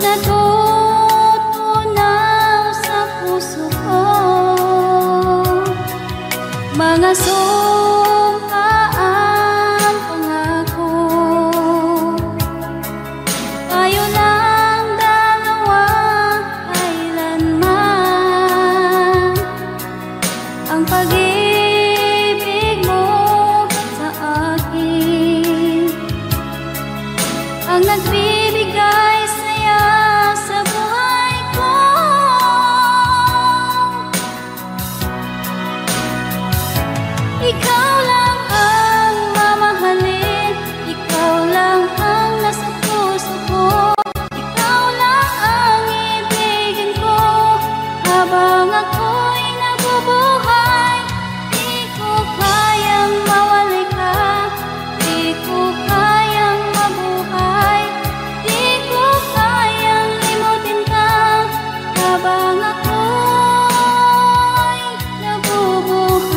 natutunaw sa puso ko, mga sumkaang pangako. Tayo lang dalawa kailanman, ang pag-ibig mo sa akin ang nagbibigay saya sa buhay ko. Ikaw lang ang mamahalin, ikaw lang ang nasa puso ko, ikaw lang ang ibigin ko habang ako'y nabubuhay. Di ko kayang mawalay ka, di ko kayang mabuhay, di ko kayang limutin ka habang ako'y nabubuhay.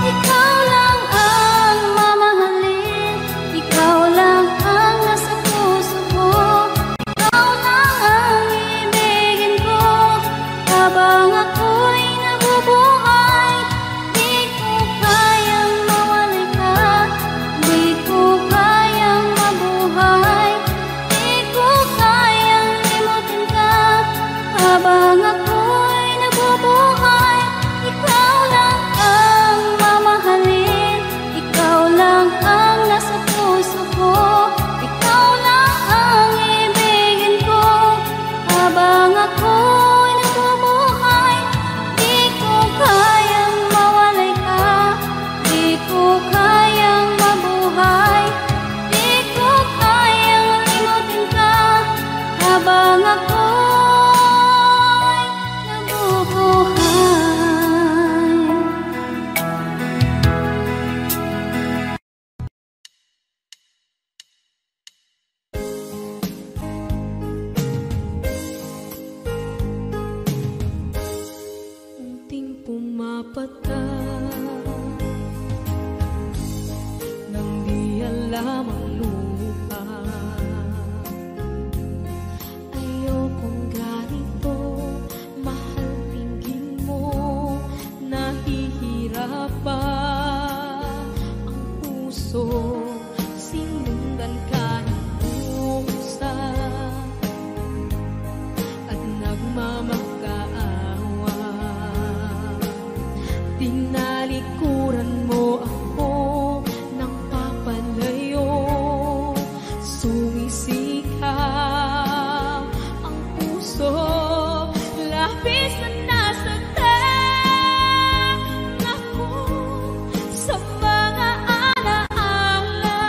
Ikaw lang ang mamahalin, ikaw lang ang nasa puso ko, ikaw lang ang ibigin ko habang ako'y nabubuhay. Di ko kayang mawalay ka, di ko kayang mabuhay, di ko kayang limutin ka habang ako'y nabubuhay. Ikaw lang ang mamahalin, ikaw lang ang nasa puso ko, ikaw lang ang ibigin ko habang ako'y nabubuhay. Di ko kayang mawalay ka, di ko kayang mabuhay, di ko kayang limutin ka habang ako'y nabubuhay. Unting pumapata nang di alam ang lupa. Ayokong ganito, mahal tingin mo, nahihirapan ang puso. Sinundan ka ng pusa at nagmamakaawa. Tinalikuran mo ako ng papalayo, sumisikap ang puso. Labis na nasaktan ako sa mga alaala.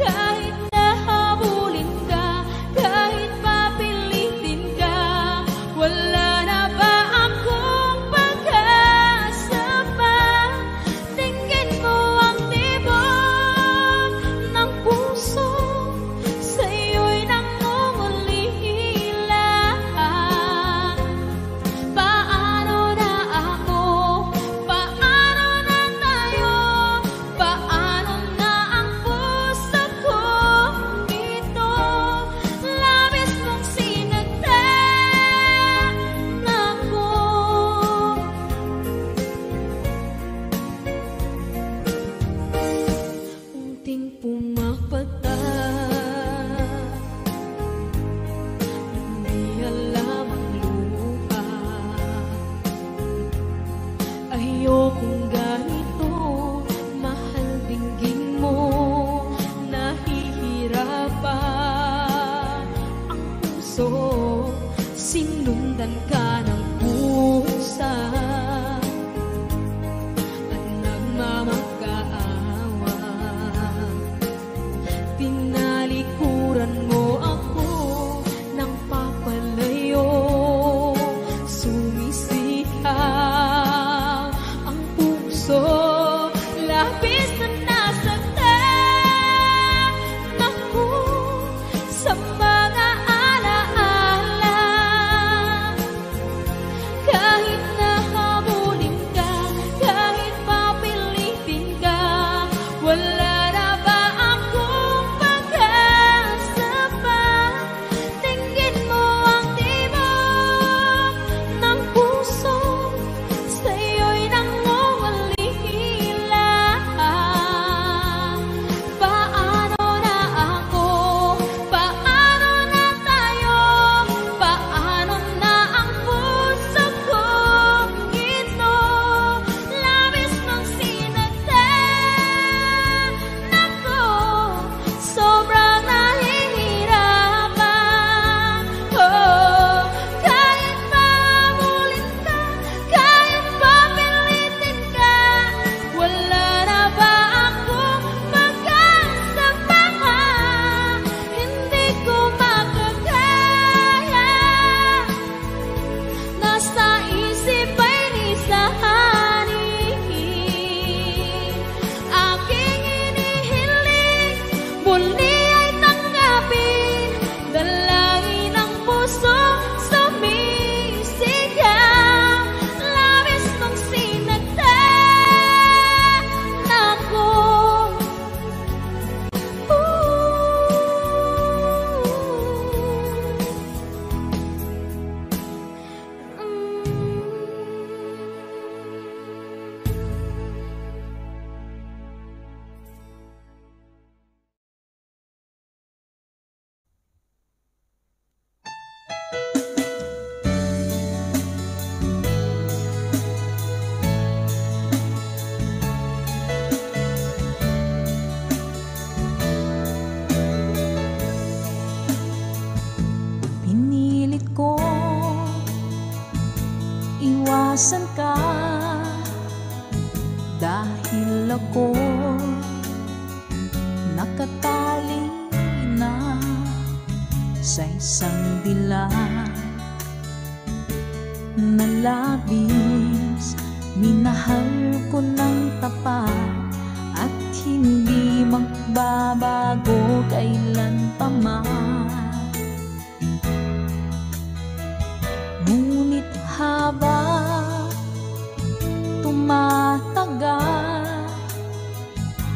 Kahit nahabulin ka, kahit papilitin ka, wala na ba akong pag-asa pa? Tingin mo ang tibok ng puso, sa'yo'y nangungulila. Paano na ako? Paano na tayo? Paano na ang puso ko ito? Labis mong sinagdan ako. Unting pumapata, hindi alam ang lupa. Ayokong ganito, mahal dinggin mo, nahihirapan ang puso. Sinundan ka ng pusa at nagmamakaawa. Tinalikuran mo ako nasan ka? Dahil ako nakatali na sa isang dilag na labis. Minahal ko ng tapat at hindi magbabago kailan pa man. Ngunit habang tumatagal,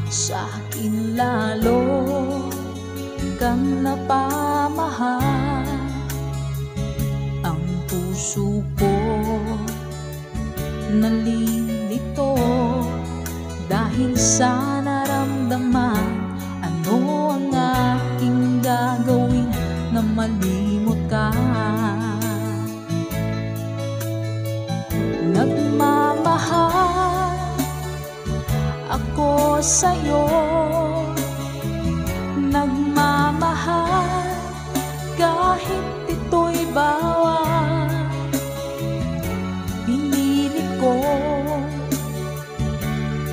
sa akin lalo kang napamahal. Ang puso ko nalilito dahil sa naramdaman. Ano ang aking gagawin na malimot ka? Nagmamahal ako sa'yo, nagmamahal kahit ito'y bawal. Pinilit ko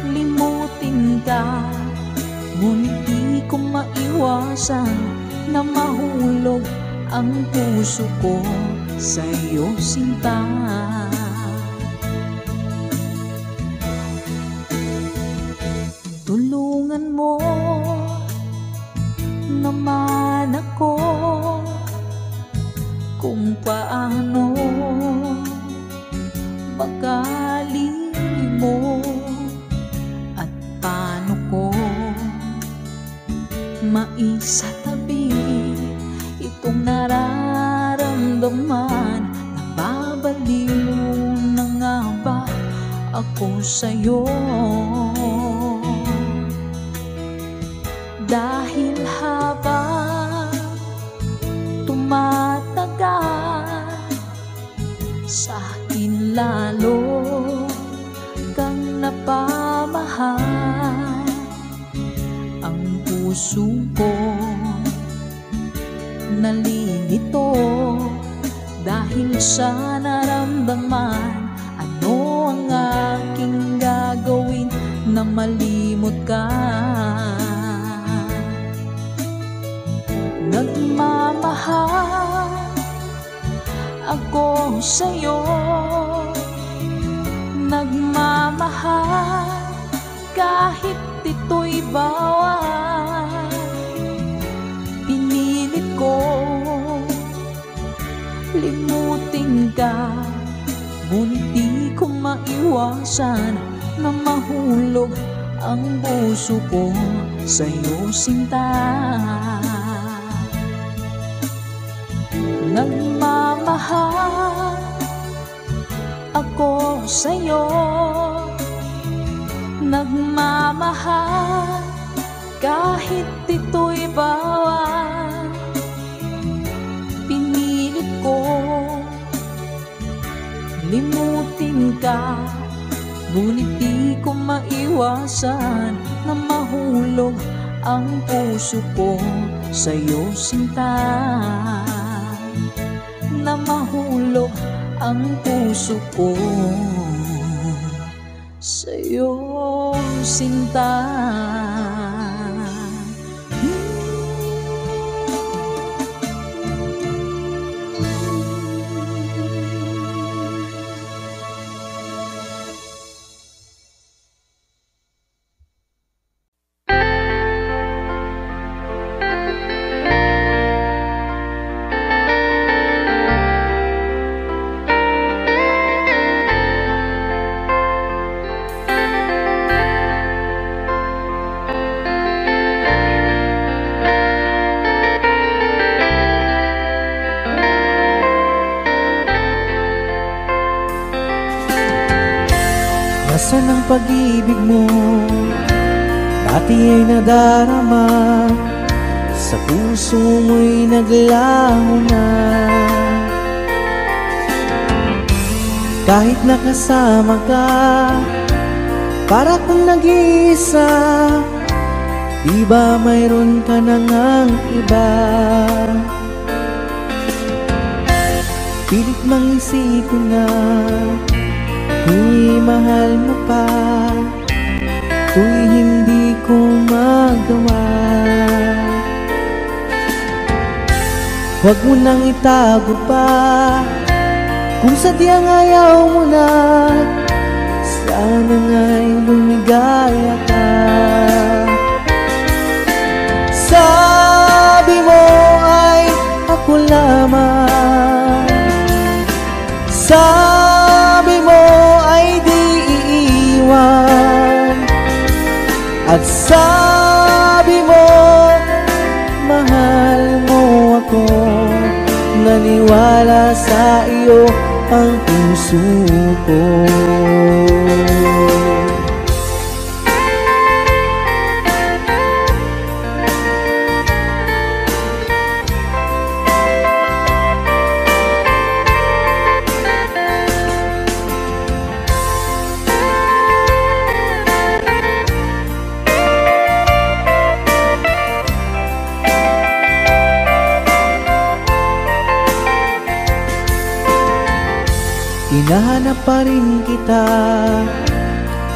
limutin ka, ngunit di ko maiwasan na mahulog ang puso ko sa'yo, sinta. Tulungan mo naman ako kung paano makalimot at paano ko maisatabi itong nararamdaman. Nababaliw na nga ba ako sa'yo? Dahil habang tumatagal, sa akin lalo kang napamahal. Ang puso ko nalilito dahil sa naramdaman. Ano ang aking gagawin na malimot ka? Nagmamahal ako sa'yo, nagmamahal kahit ito'y bawal. Pinilit ko limutin ka, ngunit di ko maiwasan na mahulog ang puso ko sa'yo, sinta. Nagmamahal ako sa'yo, nagmamahal kahit ito'y bawal. Pinilit ko limutin ka, ngunit di ko maiwasan na mahulog ang puso ko sa'yo, sinta. Na mahulog ang puso ko sa'yo, sinta. Nasaan ang pag-ibig mo? Dati ay nadarama, sa puso mo'y naglaho na. Kahit nakasama ka, para kang nag-iisa. Di ba mayroon ka na ngang iba? Pilit mang isipin na Tuw'y mahal mo pa, tuw'y hindi ko magawa. Huwag mo nang itago pa, kung sadyang ayaw mo na, sana nga'y lumigaya ka. Sabi mo ay ako lamang, sabi mo ay di iiwan, at sabi mo mahal mo ako. Naniwala sa iyo ang puso ko. Hinahanap pa rin kita,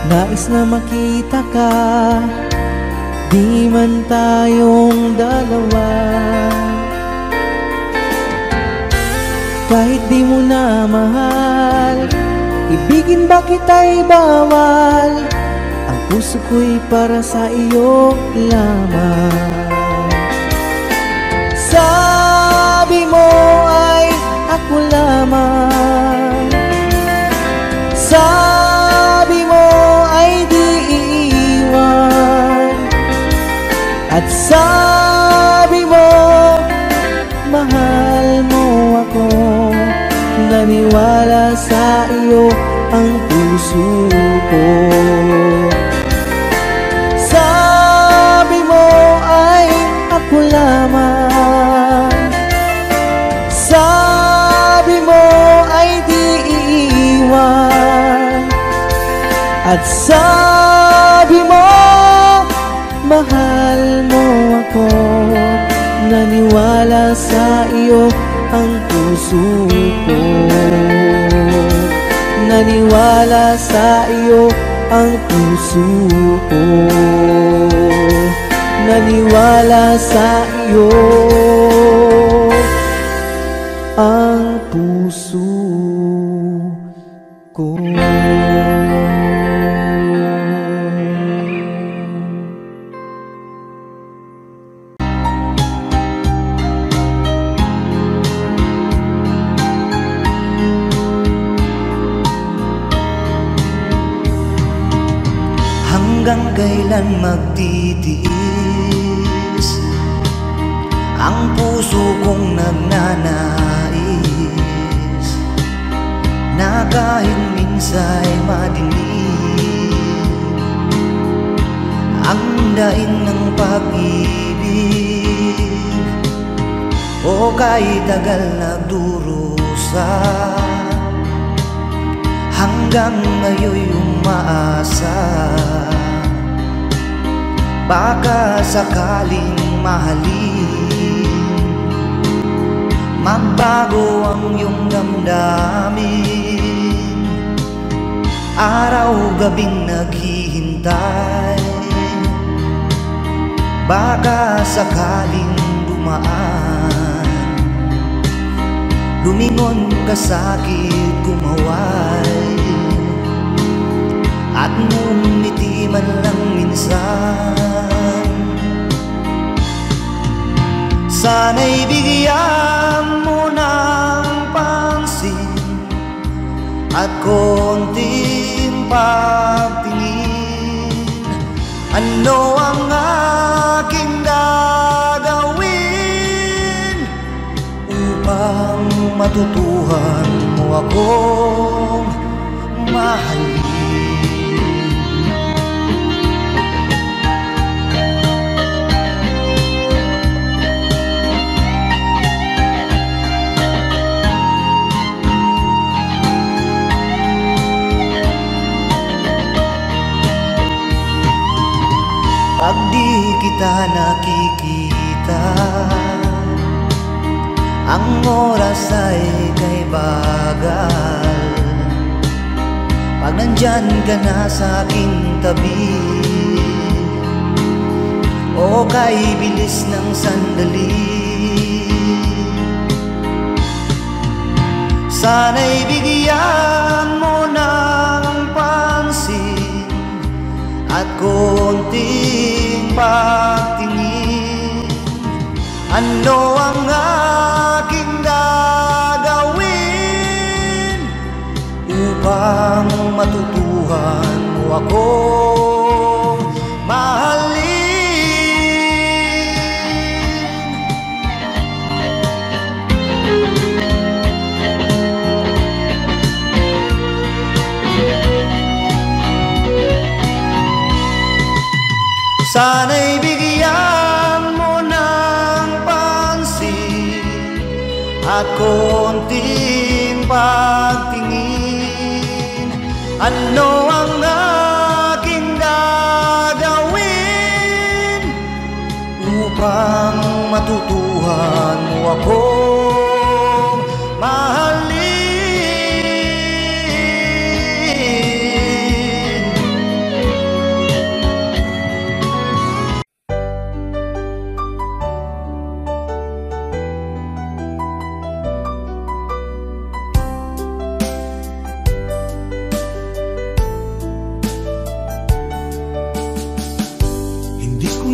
nais na makita ka, di man tayong dalawa. Kahit di mo na mahal, ibigin ba kita'y bawal, ang puso ko'y para sa iyo lamang. Sabi mo ay ako lamang, sabi mo ay di iiwan, at sabi mo mahal mo ako. Naniwala sa iyo ang puso ko. Sabi mo ay ako lamang, sabi mo ay di iiwan, at sabi mo mahal mo ako. Naniwala sa iyo ang puso ko. Naniwala sa iyo ang puso ko. Naniwala sa iyo ang puso ko. Hanggang kailan magtitiis ang puso kong nagnanais, na kahit minsa'y madinig ang daing ng pag-ibig, o kahit tagal nagdurusa, hanggang ngayon'y umaasa. Baka sakaling mahalin, magbago ang iyong damdamin. Araw-gabing naghihintay, baka sakaling dumaan, lumingon ka sa'kin, kumaway, at ngumiti man lang minsan. Sana'y bigyan mo ng pansin at konting pagtingin. Ano ang aking gagawin upang matutuhan mo akong mahalin? Pag di kita nakikita, ang oras ay kay bagal. pag nandyan ka na sa aking tabi. O kay bilis ng sandali, sana'y bigyan mo ng pansin at konting pagtingin. Ano ang aking gagawin upang matutuhan mo akong mahalin? Sana'y bigyan mo ng pansin at konting pagtingin. Ano ang aking gagawin upang matutuhan mo akong mahalin?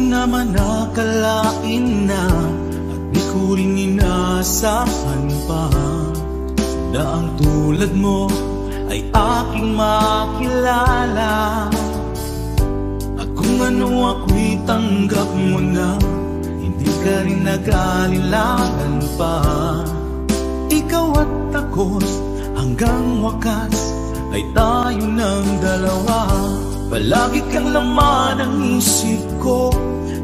naman nakalain na at di ko rin inasahan pa na ang tulad mo ay aking makilala. At kung ano ako'y tanggap mo na, hindi ka rin nag-alilangan pa. Ikaw at ako hanggang wakas ay tayo ng dalawa. Palagi kang laman ng isip ko,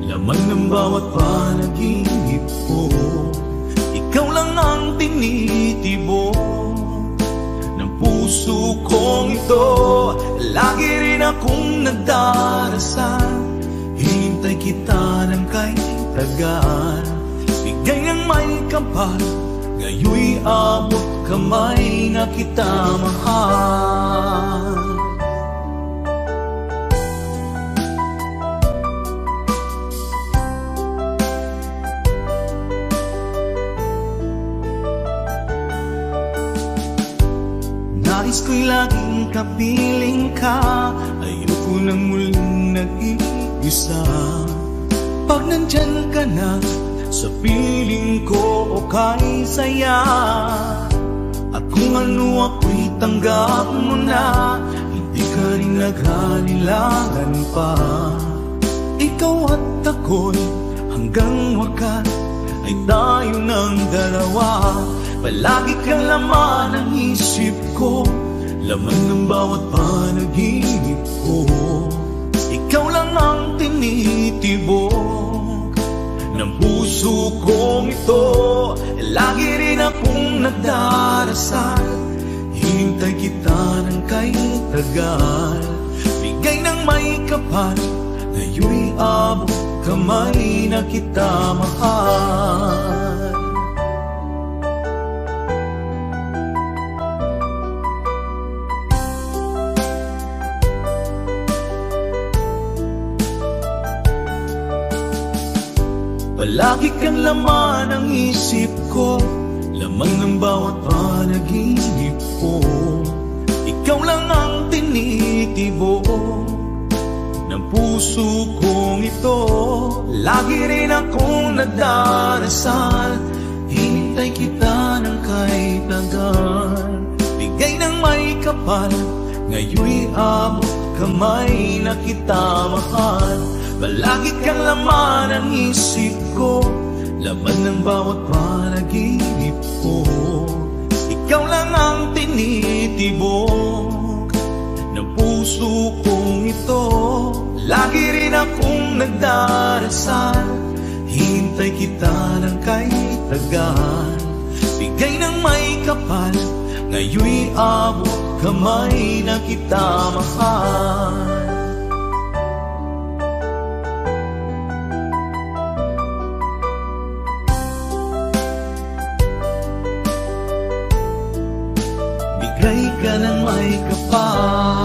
laman ng bawat panaginip ko. Ikaw lang ang tinitibok ng puso kong ito. Lagi rin akong nagdarasal, hinintay kita ng kay tagal. Bigay ng may kapal, ngayoy abot kamay na kita mahal. Nais ko'y laging kapiling ka, ayoko nang muling nag-iisa. Pag nandyan ka na sa piling ko, okay saya. At kung ano ako'y tanggap mo na, hindi ka rin naghalilangan pa. Ikaw at ako'y hanggang wakas ay tayo ng dalawa. Palagi kang laman ng isip ko, laman ng bawat panaginip ko. Ikaw lang ang tinitibok ng puso kong ito. Lagi rin akong nagdarasal, hinintay kita ng kay tagal. Bigay ng may kapal, ngayoy abot kamay na kita mahal. Palagi kang laman ng isip ko, laman ng bawat panaginip ko. Ikaw lang ang tinitibok ng puso kong ito. Lagi rin akong nagdarasal, hinintay kita ng kay tagal. Bigay ng may kapal, ngayoy abot kamay na kita mahal. Palagi kang laman ng isip ko, laman ng bawat panaginip ko. Ikaw lang ang tinitibok ng puso kong ito. Lagi rin akong nagdarasal, hintay kita ng kay tagal. Bigay ng may kapal, ngayoy abot kamay na kita mahal. Bigay ka ng may kapal,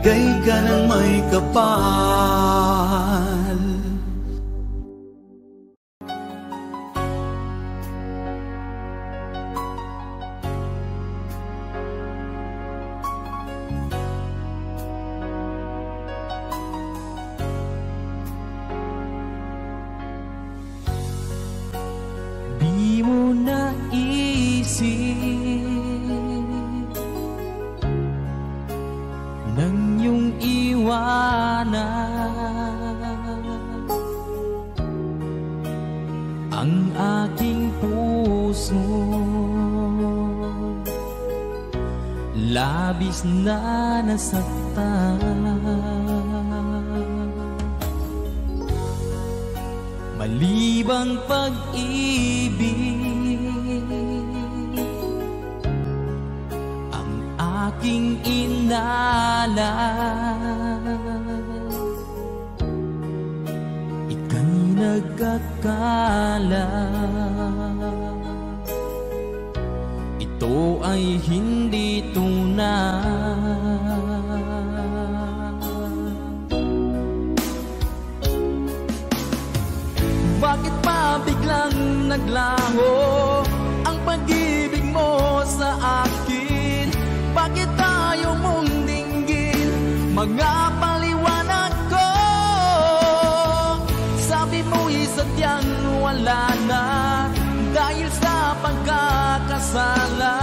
bigay ka ng may kapal. Di mo naisip nang iyong iwanan ang aking puso, labis na nasaktan. Malibang pag-ibig ang aking inalan, ika'y nagkakala ito ay hindi tunay. Bakit pa biglang naglaho ang pag-ibig mo sa akin? Bakit tayo mong dinggin mga paliwanag ko? Sabi mo'y sadyang wala na dahil sa pagkakasala.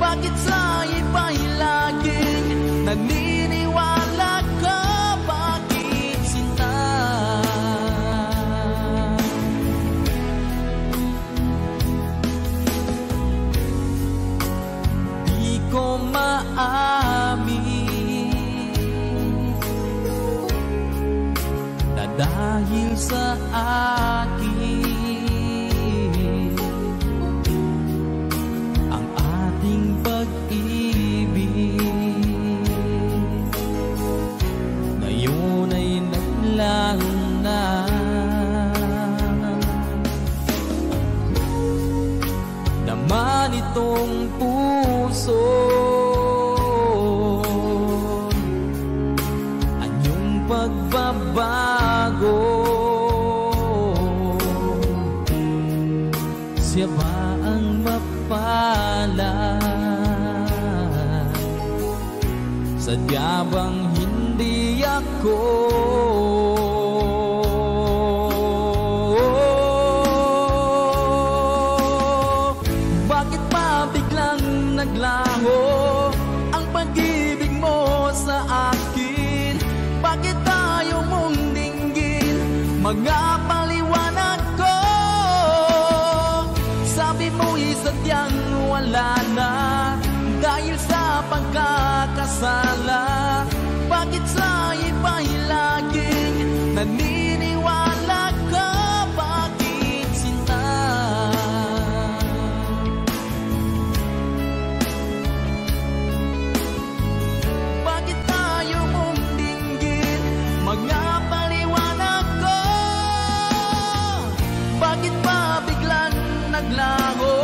Bakit sa iba'y laging naniniwala ka? Bakit sinta? Ko maamin na dahil sa akin ang ating pag-ibig ngayon ay naglaho na. Naman itong puso anyong pagbabago, siya ba ang mapalad? Sadya bang hindi ako? Bakit pa biglang naglaho ang pag-ibig mo sa akin? Bakit tayo mong dinggin mga paliwanag ko? Sabi mo'y sadyang wala na dahil sa pagkakasala. Bakit sa iba'y laging naniniwala ka? Bakit sinta? Bakit tayo mong dinggin mga paliwanag ko? Bakit pa biglang naglaho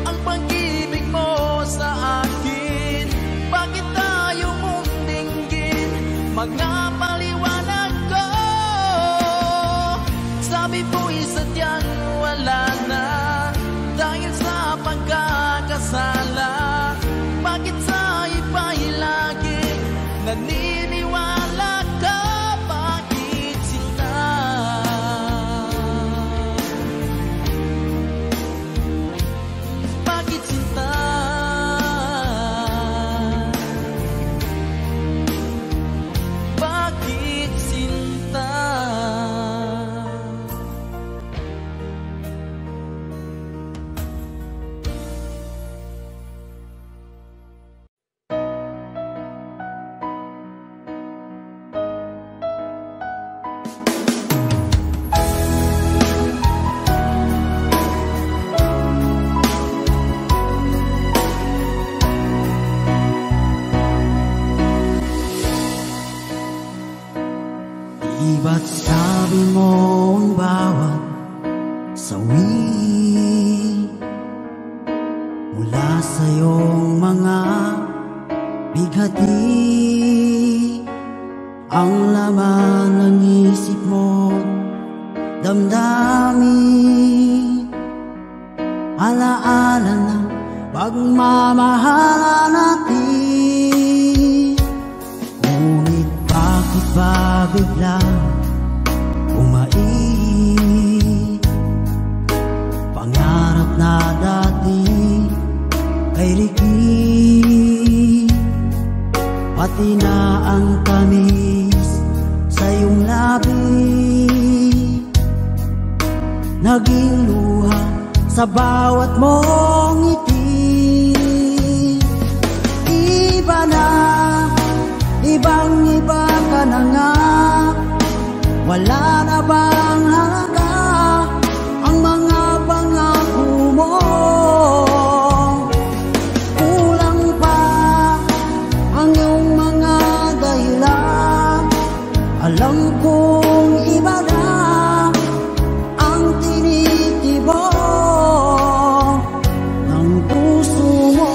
ang pag-ibig mo sa akin? Bakit tayo mong dinggin mga paliwanag ko? Sabi mo'y sadyang wala na dahil sa pagkakasala. Bakit sa iba'y laging naniniwala ka? Bakit sinta? Bakit sinta? Bakit sinta? Iba't sabi mo ang bawat sawi mula sa iyong mga bighati ang laman ng isip mo, damdamin, alaala ng pagmamahala natin. Ngunit bakit ba biglang umait? Pangarap na dati ay ligid, pati na ang tamis sa iyong labi, naging luha sa bawat mong ngiti. Iba na, ibang-iba ka na nga, wala na bang halaga ang mga pangako mo? Kulang pa ang iyong mga dahilan, alam kong iba na ang tinitibok ng puso mo.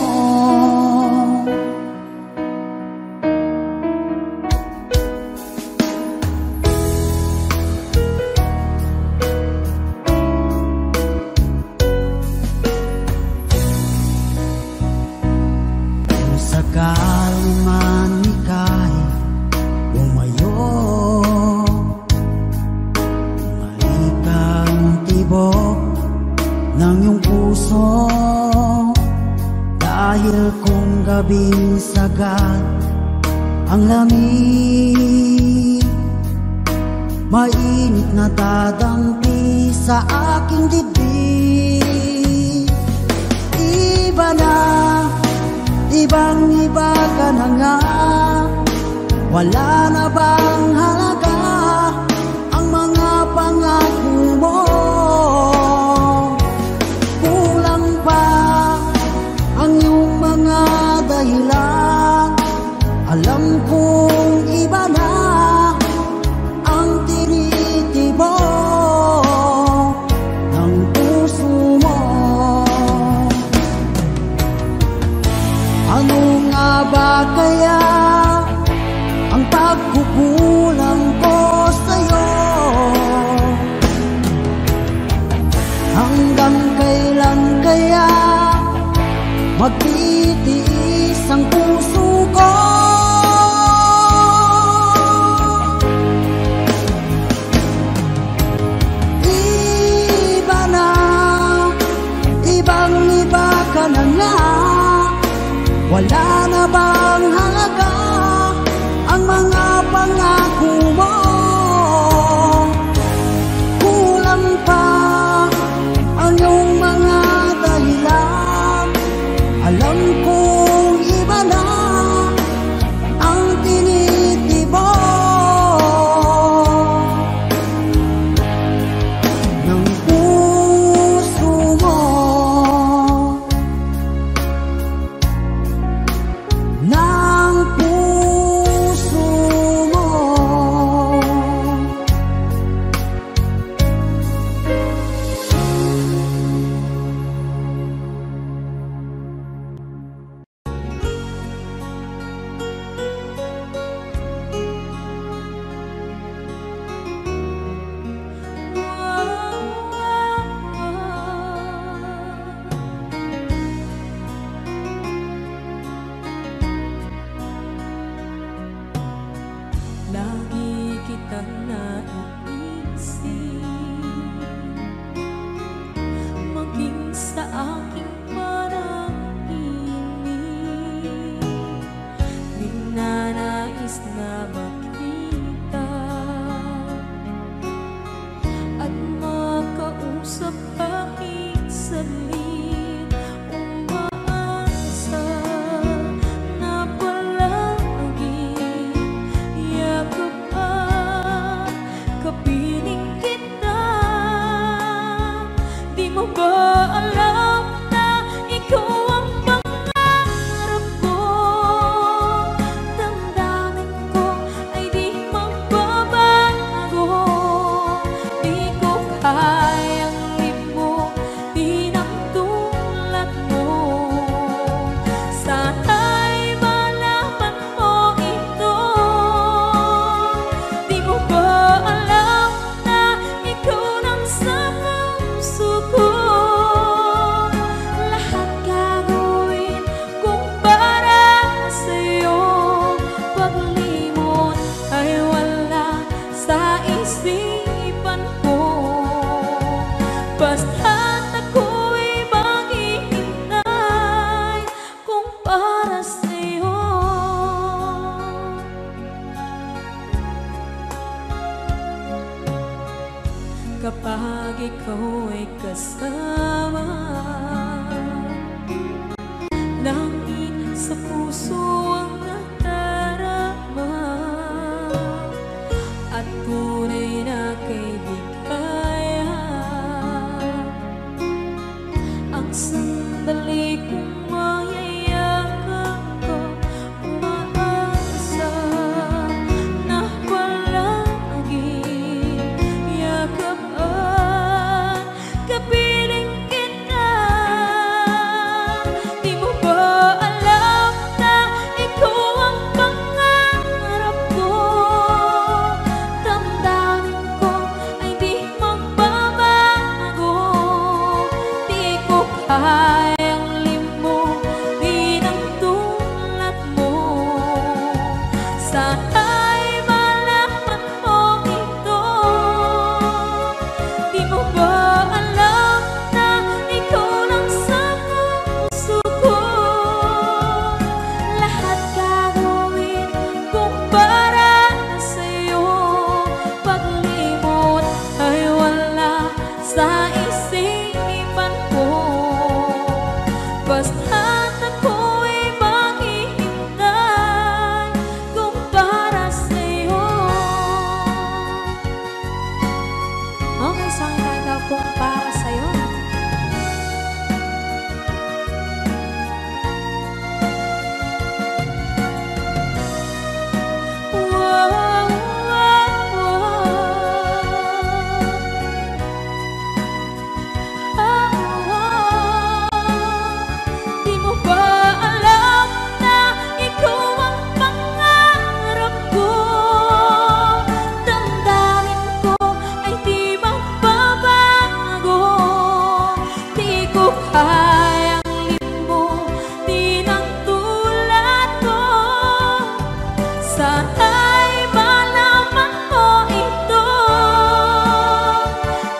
Kung sakali man ika'y umayo, malikang tibok ng iyong puso, dahil kung gabing sagad ang lamig, mainit na dadampi sa aking dibdib. Iba na, ibang-iba ka na nga, wala na bang halaga ang mga pangako mo? Kulang pa ang iyong mga dahilan, alam kong iba na ang tinitibok ng puso mo. Ano nga ba kaya ang pagkukulang ko sa'yo? Hanggang kailan kaya magtitiis ang puso ko? Iba na, ibang-iba ka na nga, wala na bang halaga kapag ikaw ay kasama. Langit sa puso ang nadarama at tunay na kaibigan. Ang sandali kong mayayakap ko, umaasa na palaging yakapan, kapiling kita. Di mo ba alam na ikaw ang pangarap ko? Damdamin ko ay di magbabago. Di ko kayang limutin ang tulad mo. Sana'y malaman mo ito. Di mo ba alam na ikaw lang sa puso ko? Lahat gagawin kung para sa'yo. Paglimot ay wala sa isipan ko. Basta't ako'y maghihintay kung para sa'yo. Okay, saan ka kung para sa'yo? Di mo ba alam na ikaw ang pangarap ko? Damdamin ko ay di magbabago. Di ko kayang limutin ang tulad ko. Sana'y malaman mo ito.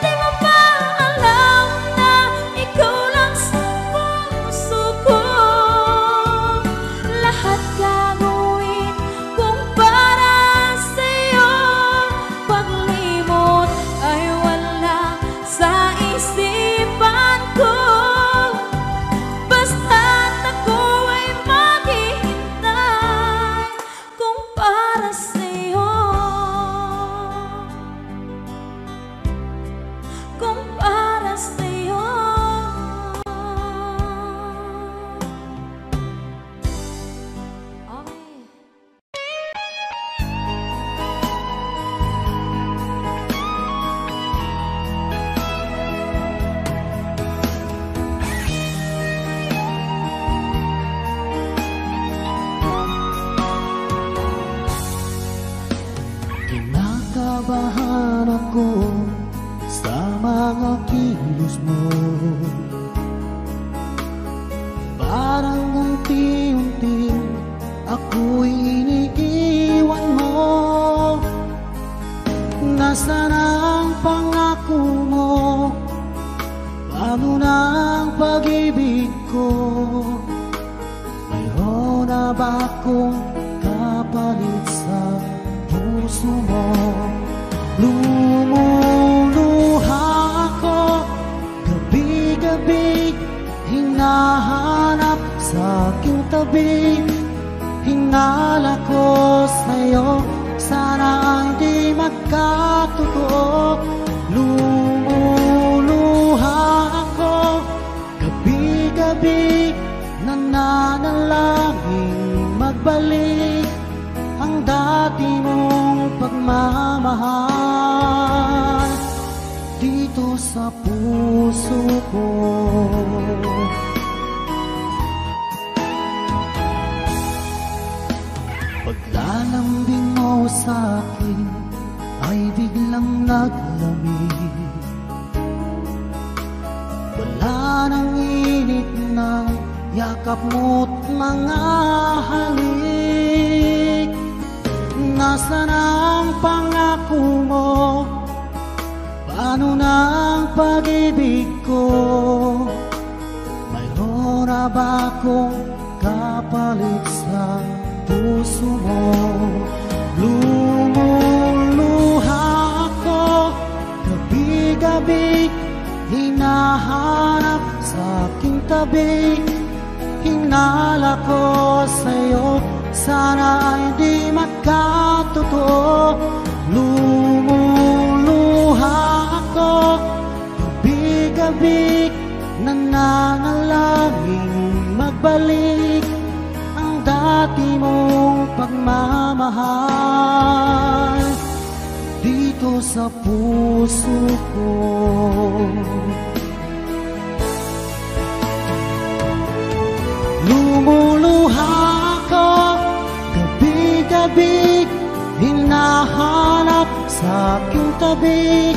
Di mo ba alam na ikaw lang sa puso ko? Lahat gagawin kung para sa'yo. Paglimot ay wala sa isipan ko. Basta't ako ay maghihintay kung para sa'yo. Kung para sa'yo. Okay. Kinakabahan ako sa mga kilos mo. Parang unti-unti ako'y iniiwan mo. Nasaan ang pangako mo? Paano na ang pag-ibig ko? Mayroon na ba akong kapalit sa puso mo? Lumuluha ako gabi-gabi, hinahanap sa aking tabi. Hinala ko sa'yo, sana hindi magkatotoo. Lumuluha ako gabi-gabi, nananalangin magbalik ang dati mong pagmamahal dito sa puso ko. Paglalambing mo sa akin ay biglang naglamig. Wala nang init ng yakap mo't mga halik. Nasaan ang pangako mo? Paano na ang pag-ibig ko? Mayroon na ba akong kapalit sa puso mo? Lumuluha ako gabi gabi, hinahanap sa aking tabi. Hinala ko sa'yo, sana ay di magkatotoo. Lumuluha ako, gabi-gabi, nananalangin magbalik ang dati mong pagmamahal dito sa puso ko. Lumuluha ako, gabi-gabi, hinahanap sa aking tabi.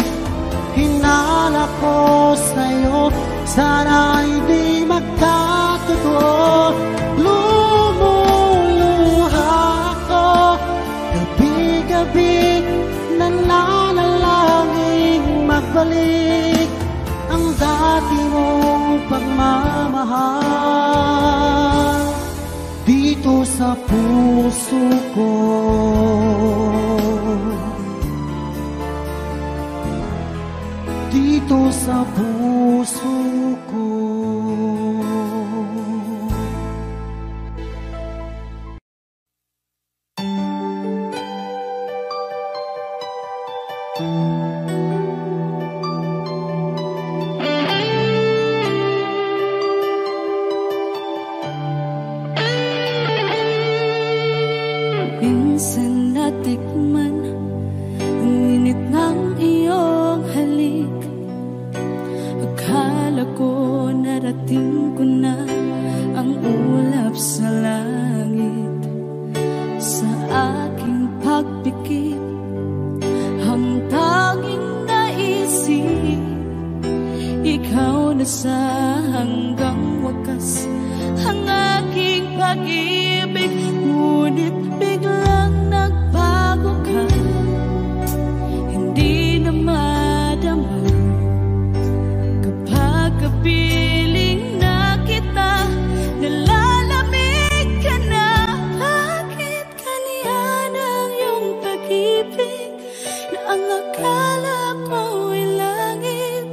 Hinala ko sa'yo, sana hindi magkatotoo. Lumuluha ako, gabi-gabi, nananalangin magbalik ang dati mong pagmamahal dito sa puso ko. Dito sa puso ko. Minsan natikman ang init ng iyong halik. Akala ko narating ko na ang ulap sa langit. Sa aking pagpikit, ang tanging naisip, ikaw na sa hanggang wakas ang aking pag-ibig. Ngunit biglang nagbago ka, hindi na madama kapag kapiling na kita, nalalamig ka na. Bakit kaniyan ang iyong pag-ibig na ang akala ko'y langit?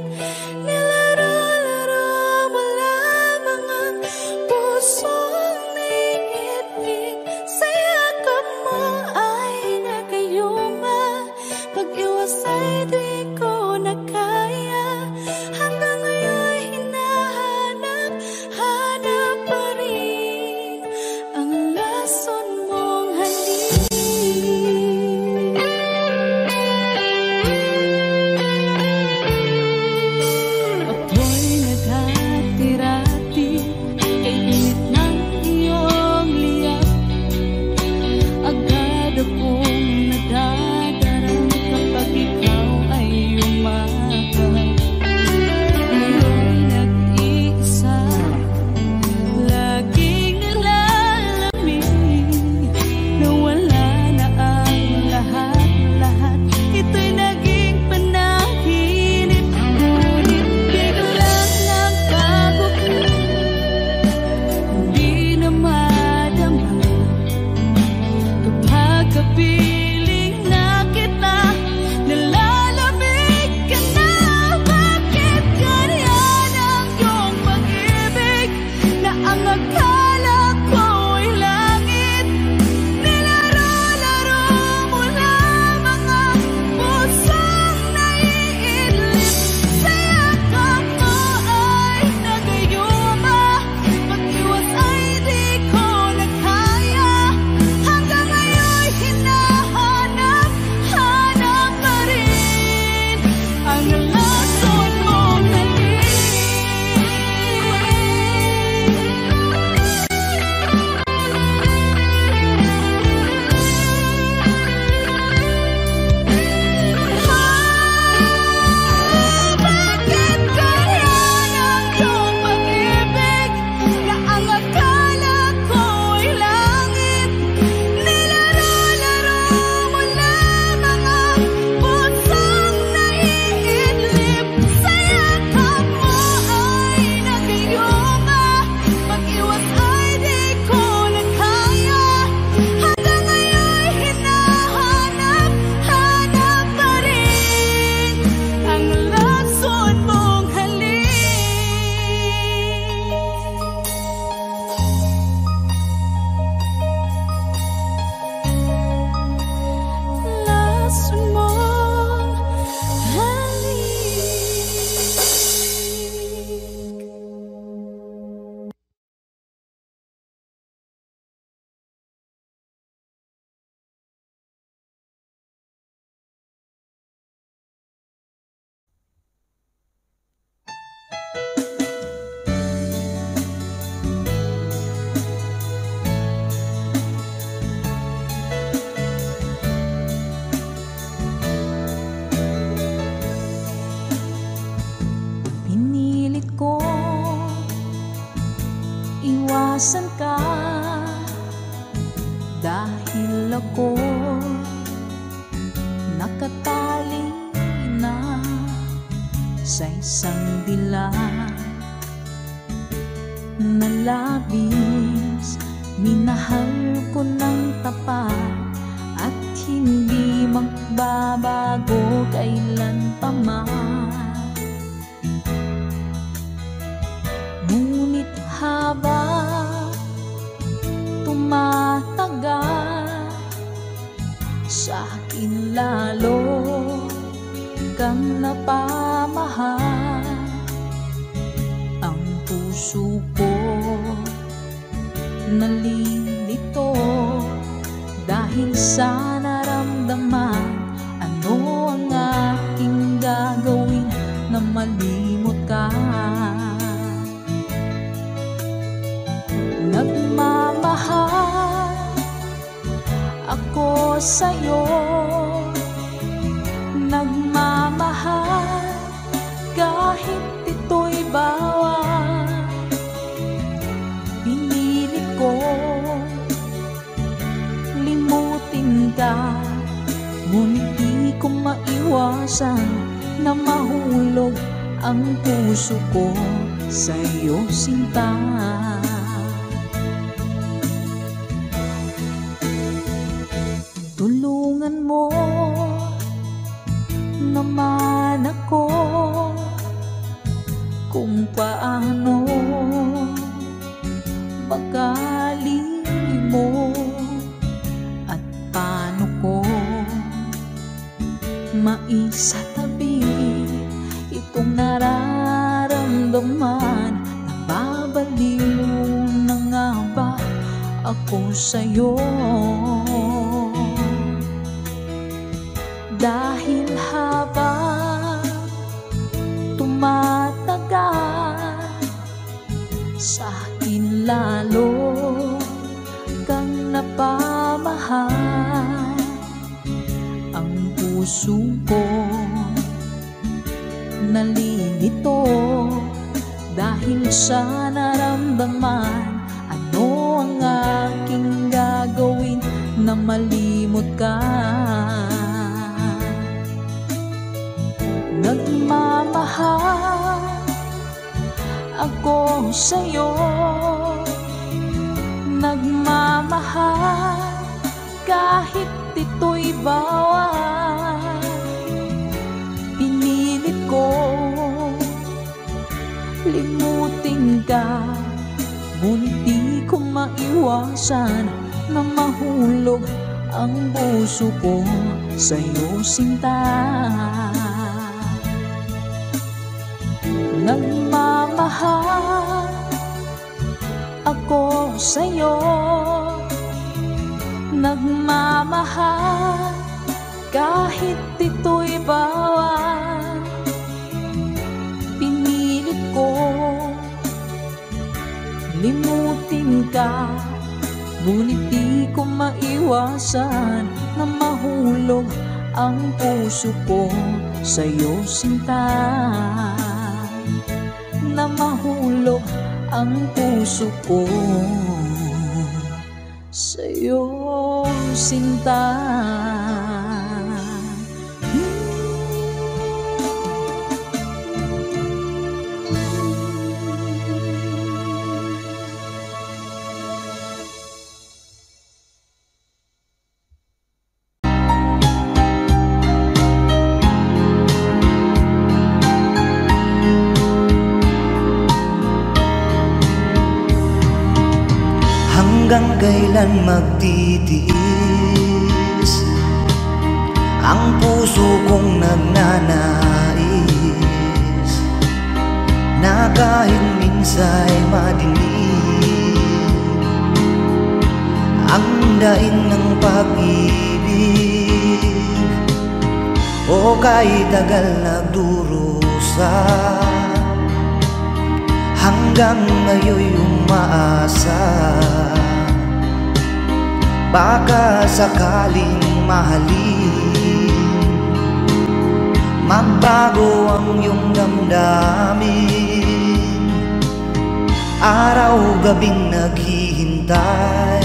Nilaro-laro mo lamang ang pusong naiibig. Sa yakap mo ay nagayuma, pag-iwas ay di ko na kaya. Hanggang ngayon hinahanap, hanap pa rin ang lason mong halik. Ako'y naghatirati kay init ng iyong liyap. Agad akong nadadarang kapag ikaw ay umaga. Ngayon nag-iisa, laging nilalamig, nawala na ang lahat-lahat. Ito'y naging panaginip, ngunit biglang nagbago ka, hindi na madama kapag kapiling na kita, nalalamig ka na. Bakit ganyan ang iyong pag-ibig na ang akala ko'y langit? Nilaro-laro mo lamang ang pusong naiidlip. Sa yakap mo ay nagayuma, pag-iwas ay di ko na kaya. Hanggang ngayon hinahanap, Dahil ako nakatali na sa isang dilag na labis, minahal ko ng tapat at hindi magbabago kailan pa man. Ngunit habang tumatagal, sa akin lalo kang napamahal. Ang puso ko nalilito dahil sa naramdaman. Ano ang aking gagawin na malimot ka? Nagmamahal ako sa'yo, nagmamahal kahit ito'y bawal. Pinilit ko limutin ka, ngunit di ko maiwasan na mahulog ang puso ko sa'yo, sinta. Tulungan mo naman ako kung paano makalimot at paano ko maisatabi itong nararamdaman. Nababaliw na nga ba ako sa'yo? Dahil habang tumatagal, sa akin lalo kang napamahal. Ang puso ko nalilito dahil sa naramdaman. Ano ang aking gagawin na malimot ka? Nagmamahal ako sa'yo, nagmamahal kahit ito'y bawal. Pinilit ko limutin ka, ngunit di ko maiwasan na mahulog ang puso ko sa'yo, sinta. Nagmamahal ako sa'yo, nagmamahal kahit ito'y bawal. Pinilit ko limutin ka, ngunit di ko maiwasan na mahulog ang puso ko sa'yo, sinta. Na mahulog ang puso ko sa'yo, sinta. Hanggang kailan magtitiis ang puso kong nagnanais na kahit minsa'y madilim ang daing ng pag-ibig, o kahit tagal nagdurusa, hanggang ngayon'y umaasa. Baka sakaling mahalin, magbago ang iyong damdamin. Araw-gabing naghihintay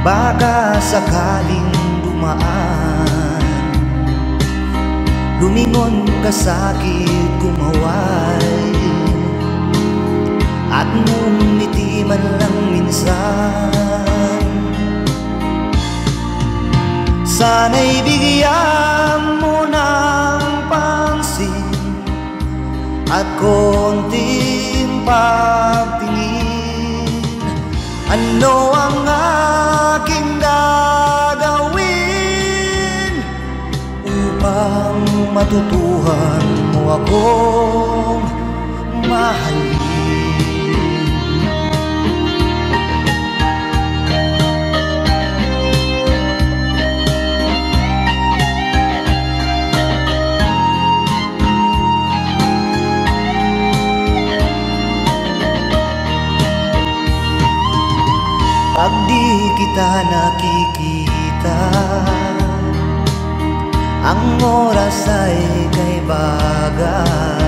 baka sakaling dumaan, lumingon ka sa'kin kumaway, at ngumiti man lang minsan. Sana'y bigyan mo ng pansin at konting pagtingin. Ano ang aking gagawin upang matutuhan mo akong mahalin? Pag di kita nakikita, ang oras ay kay bagal.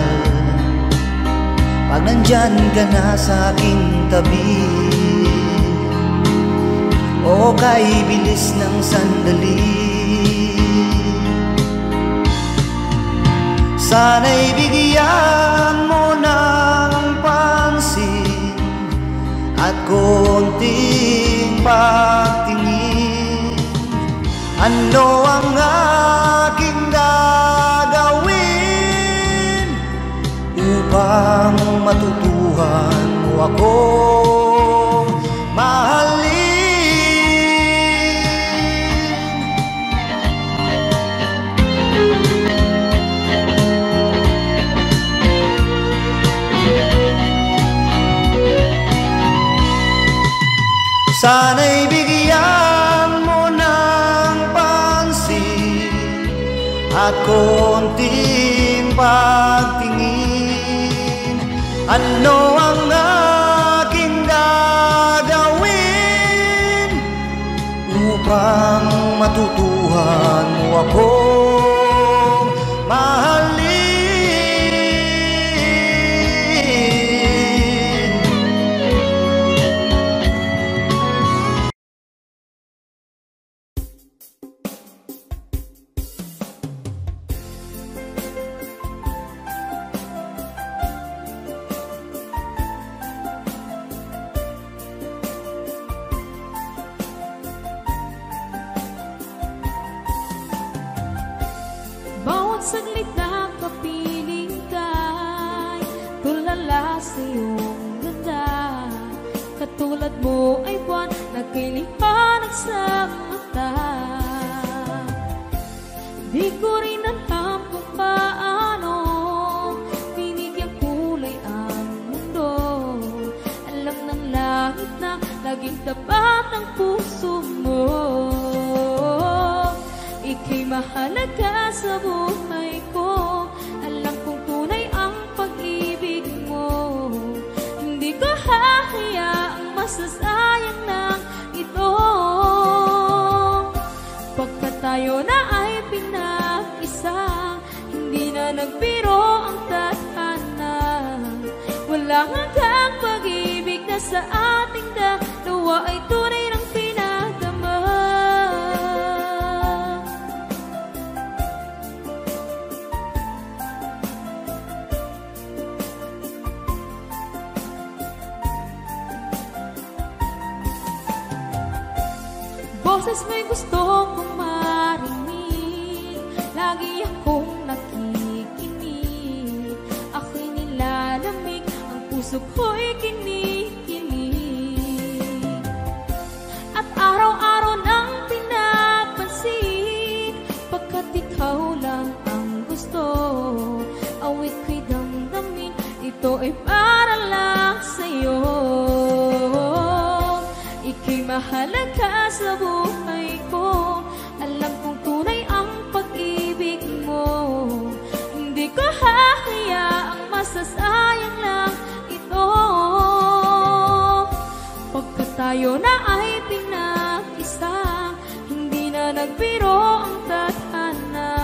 Pag nandyan ka na sa aking tabi, o kay bilis ng sandali, sana'y bigyan mo ng pansin at konting pagtingin. Ano ang aking gagawin upang matutuhan mo akong mahalin? Sana'y bigyan mo ng pansin at konting pagtingin. Ano ang aking gagawin upang matutuhan mo akong mahalin? Bawat saglit na kapiling ka'y tulala sa iyong ganda. Katulad mo ay buwan na kay liwanag sa mata. Di ko rin alam kung paano binigyan kulay ang mundo. Alam ng langit na laging tapat ang puso mo. Ika'y mahalaga sa buhay ko. Alam kong tunay ang pag-ibig mo. Hindi ko hahayaang masasayang ng ito. Pagkat tayo na ay pinag-isa, hindi na nagbiro ang tadhana. Walang hanggang pag-ibig na sa ating dalawa ay tunay ng pinadama. Boses mo'y gusto kong marinig, lagi akong nakikinig. Ako'y nilalamig, ang puso ko'y kinikilig. At araw-araw nang pinapansin, pagkat ikaw lang ang gusto. Awit ko'y damdamin, ito ay para lang sa'yo. Ika'y mahalaga sa buhay ko. Alam kong tunay ang pag-ibig mo. Hindi ko hahayaang masasayang lang ito. Pagkat tayo na ay pinag-isa, hindi na nagbiro ang tadhana.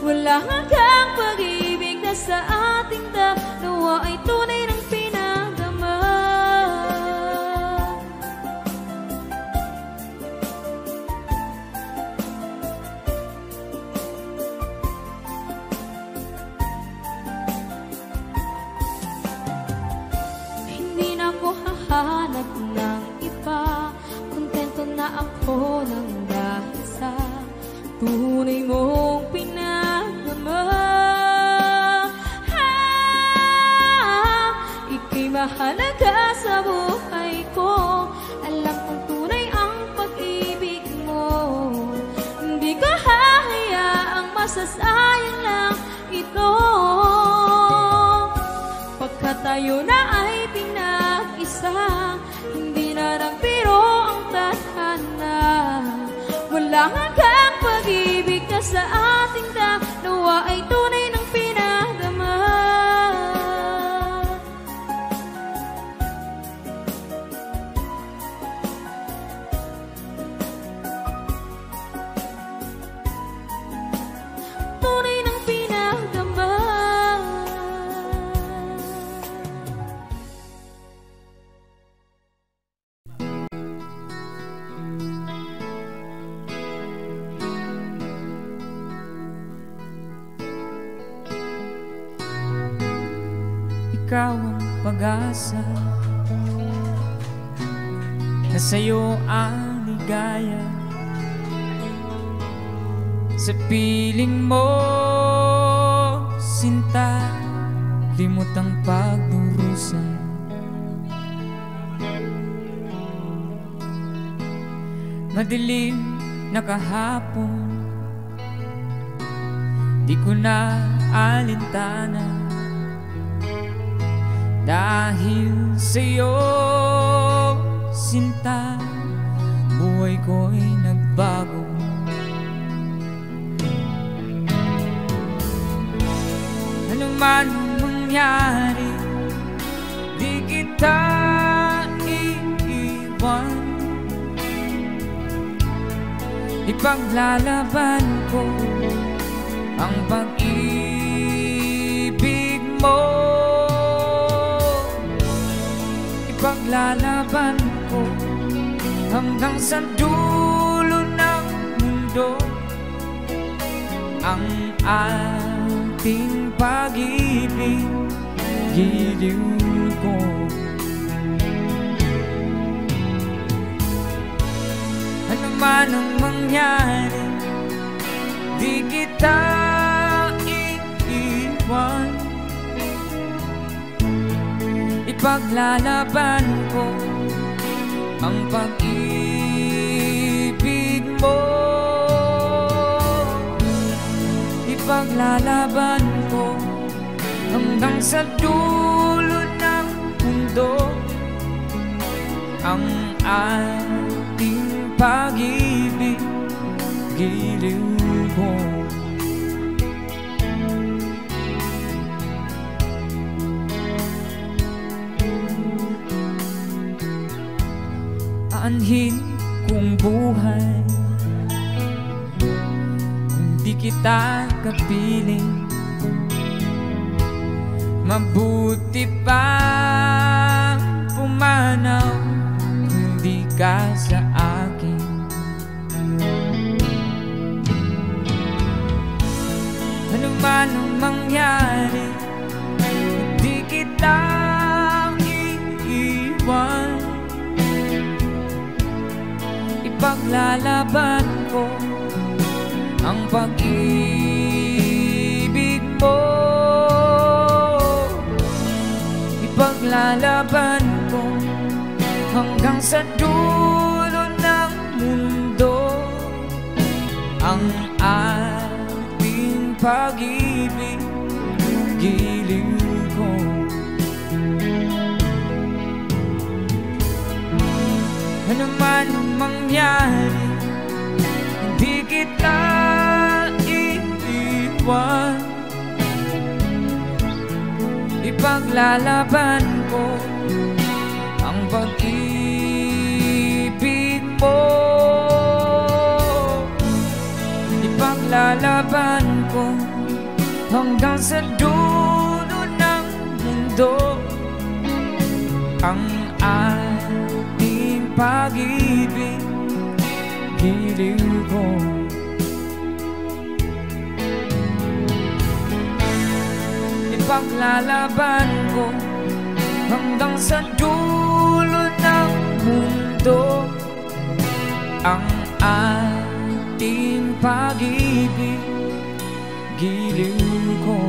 Wala hanggang pag-ibig na sa ating dalawa ay tunay ng pinadama. ako ng dahil sa tunay mong pinagdama. Ika'y mahalaga sa buhay ko. Alam kong tunay ang pag-ibig mo. Hindi ko hahayaang masasayang lang ito. Pagkat tayo na ay pinag-isa, hindi na lang biro ang tadhana. Walang hanggang pag-ibig na sa ating dalawa ay tunay ng pinagdama. Tunay ng pinagdama. Ikaw ang pag-asa na sa'yo ang ligaya. Sa piling mo, sinta, limot ang pagdurusa. Madilim na kahapon, di ko na alintana. Dahil sa'yo, sinta, buhay ko'y nagbago. Ano man mangyari, di kita iiwan. Ipaglalaban ko ang pag-ibig mo. Ipaglalaban ko hanggang sa dulo ng mundo ang ating pag-ibig, giliw ko. Ano man ang mangyari, di kita iiwan. Ipaglalaban ko ang pag-ibig mo. Ipaglalaban ko hanggang sa dulo ng mundo ang ating pag-ibig, giliw ko. Aanhin kong buhay kung di kita kapiling. Mabuti pa pumanaw kung di ka sa akin. Ano man ang mangyari, di kita iiwan. Ipaglalaban ko ang pag-ibig mo. Ipaglalaban ko hanggang sa dulo ng mundo ang ating pag-ibig, giliw ko. Ano man ang mangyari, hindi kita iiwan. Ipaglalaban ko ang pag-ibig mo. Ipaglalaban ko hanggang sa dulo ng mundo ang ating pag-ibig, giliw ko. Ipaglalaban ko hanggang sa dulo ng mundo ang ating pag-ibig, giliw ko.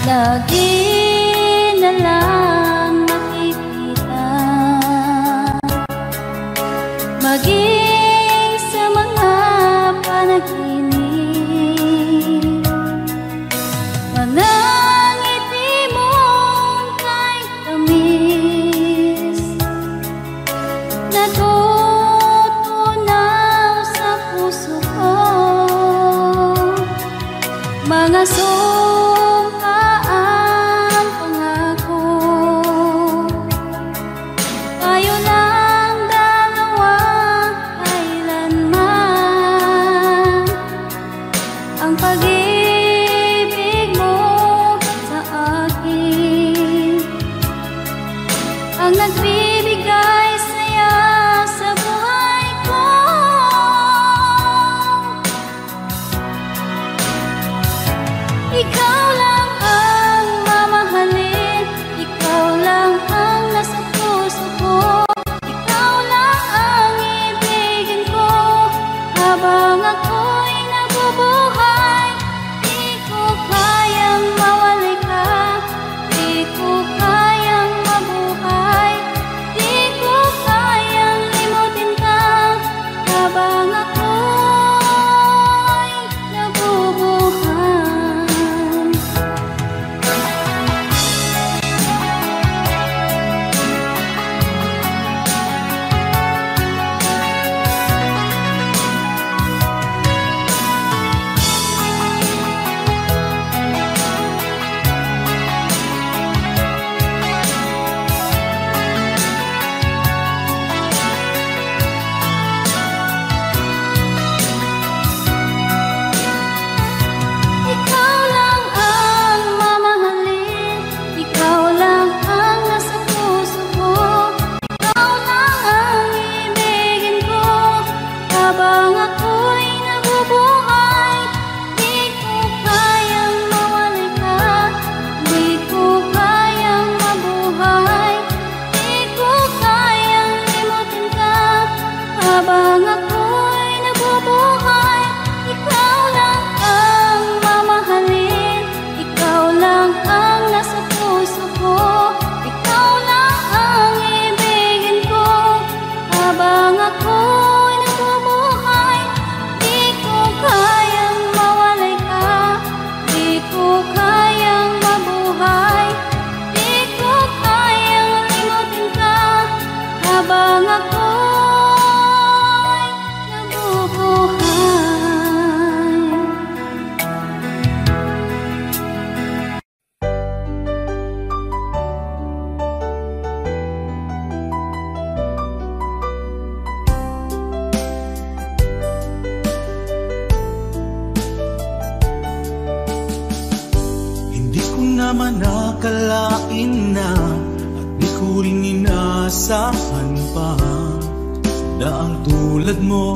Lagi na lang nakikita, maging sa mga panaginip, mga ngiti mong kay tamis, natutunaw sa puso ko, mga ang nagbibigay saya sa buhay ko. Ikaw lang ako'y nabubuhay. Hindi ko naman nakalain na at di ko rin inaasahan pa na ang tulad mo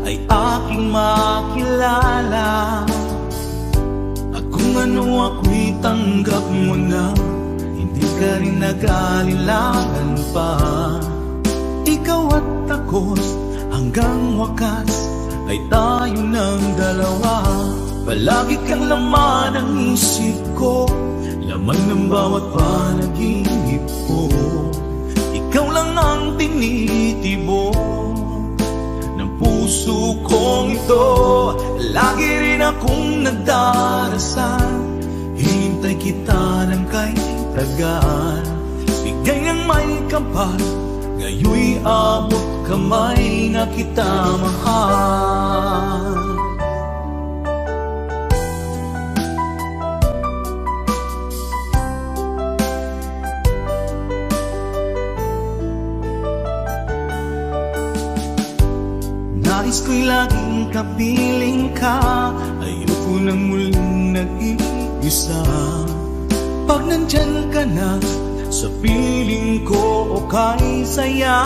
ay aking makilala. At kung ano ako'y tanggap mo na, hindi ka rin nag-alilangan pa. Ikaw at ako'y hanggang wakas ay tayo ng dalawa. Palagi kang laman ng isip ko, laman ng bawat panaginip ko. Ikaw lang ang tinitibo ng puso kong ito. Lagi rin akong nagdarasal, hinintay kita ng kahit tagal. Bigay ng may kapal, ngayoy abot kamay na kita mahal. Nais ko'y laging kapiling ka, ayoko nang muling nag-iisa. Pag nandyan ka na, sa piling ko okay saya.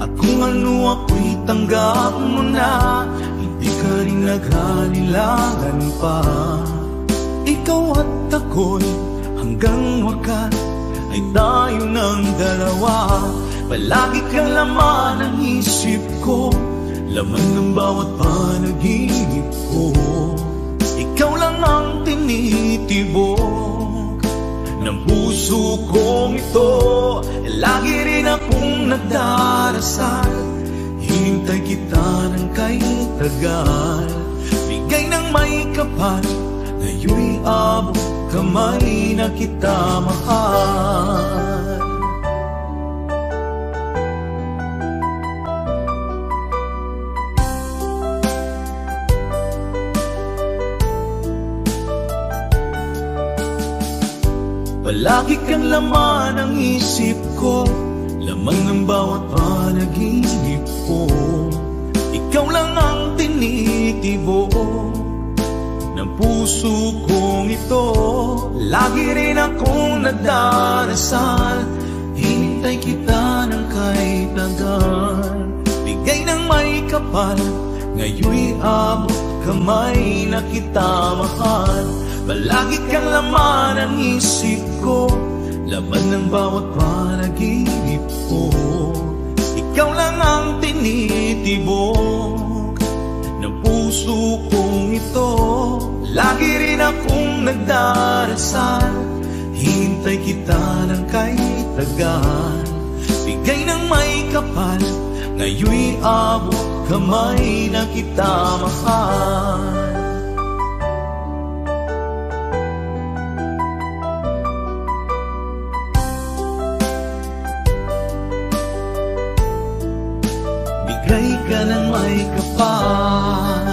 At kung ano ako'y tanggap mo na, hindi ka rin nag-alilangan pa. Ikaw at ako'y hanggang wakas ay tayo ng dalawa. Palagi kang laman ng isip ko, laman ng bawat panaginip ko. Ikaw lang ang tinitibok ng puso kong ito. Lagi rin akong nagdarasal, hinintay kita ng kahit tagal. Bigay ng may kapal, ngayoy abot kamay na kita mahal. Palagi kang laman ng isip ko, laman ng bawat panaginip ko. Ikaw lang ang tinitibo ng puso kong ito. Lagi rin akong nagdarasal, hinintay kita ng kahit tagal. Bigay ng may kapal, ngayoy abot kamay na kita mahal. Palagi kang laman ng isip ko, laman ng bawat panaginip ko. Ikaw lang ang tinitibok ng puso kong ito. Lagi rin akong nagdarasal, hintay kita ng kahit tagal. Bigay ng may kapal, ngayoy abot kamay na kita mahal. Bigay ka ng may kapal,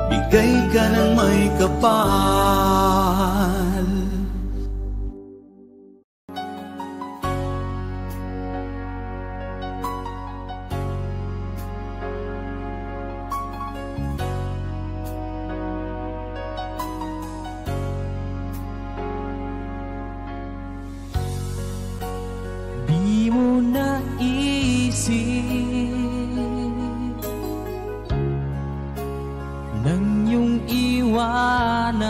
bigay ka ng may kapal. Di mo naisip nang iyong iwanan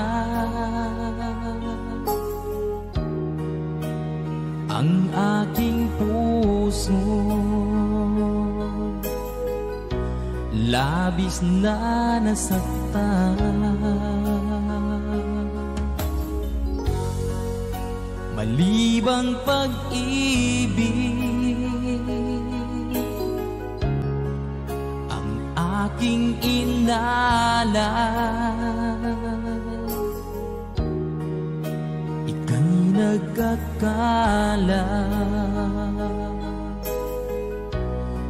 ang aking puso, labis na nasaktan. Malibang pag-ibig ang aking inalay. Ika'y nagkakala,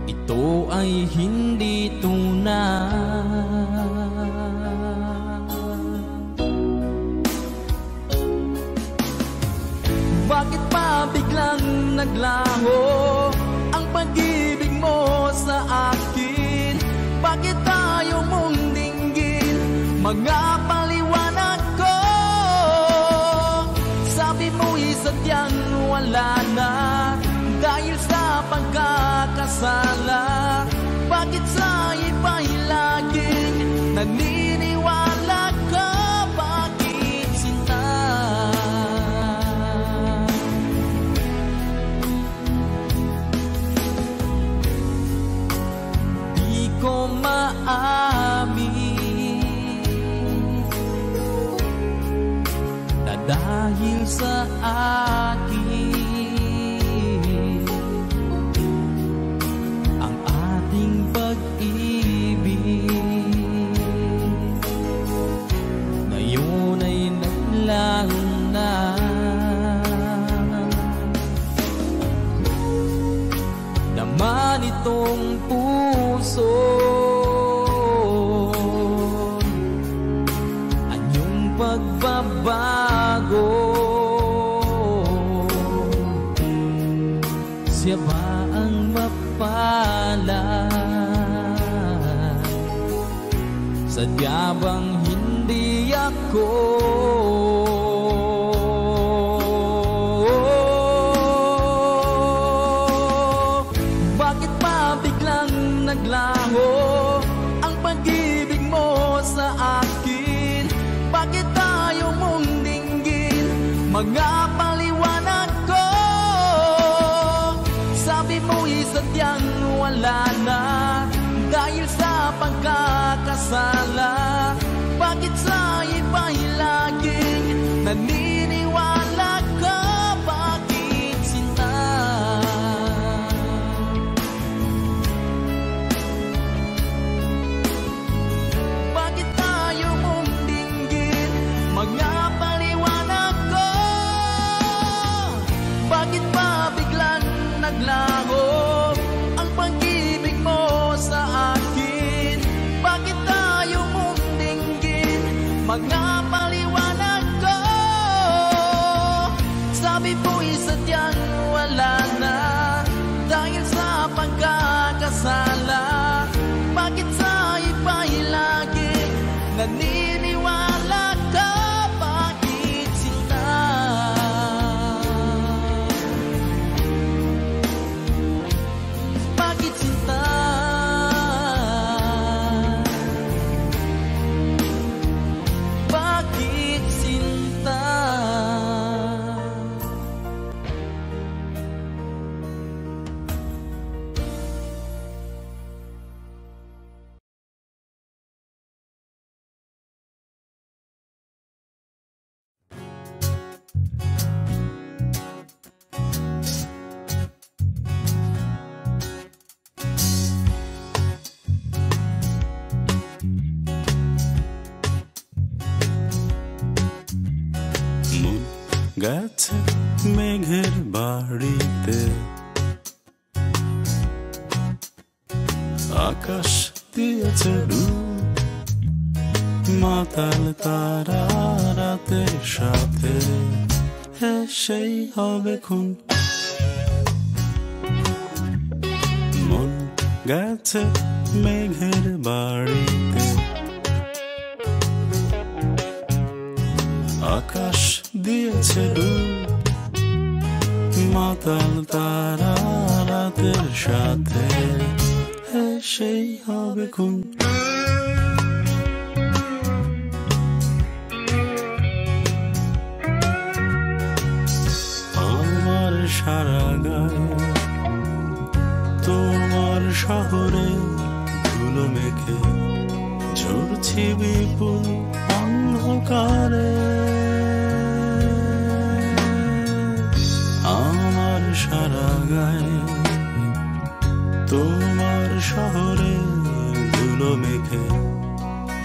ito ay hindi tunay. Bakit pa biglang naglaho ang pag-ibig mo sa akin? Bakit tayo mong dinggin mga paliwanag ko? Sabi mo'y sadyang wala na dahil sa pagkakasala. Bakit sa iba'y laging naniniwala ka? Bakit sinta? Di ko maamin na dahil sa akin ang ating pag-ibig ngayon ay naglaho na. Naman itong puso anyong pagbabago, siya ba ang mapalad? Sadya bang hindi ako? Bakit pa biglang naglaho ang pag-ibig mo sa akin? Bakit tayo mong dinggin mga paliwanag ko? Sabi mo'y sadyang wala na dahil sa pagkakasala. Bakit sa iba'y laging naniniwala ka? Bakit sinta? Bakit tayo mong dinggin mga paliwanag ko? Bakit pa biglang naglaho ang pag-ibig mo sa akin? Bakit tayo mong dinggin mga paliwanag ko? Sabi mo'y sadyang wala na dahil sa pagkakasala. Bakit sa iba'y lagi naniniwala ka? Bakit sinta? Bakit sinta? Bakit sinta? গেছে মেঘের বাড়িতে, আকাশ দিয়েছে ডুব, মাতাল তারা রাতের সাথে সেই হবে খুন। মন গেছে মেঘের বাড়িতে, আকাশ দিয়েছে ডুব, মাতাল তারা রাতের সাথে সেই হবে খুন। আমার সারা গায়ে তোমার শহরে ধুলো মেখে ঝরছি বিপুল অন্ধকারে। আমার সারা গায়ে তোমার শহরে ধুলো মেখে মেখে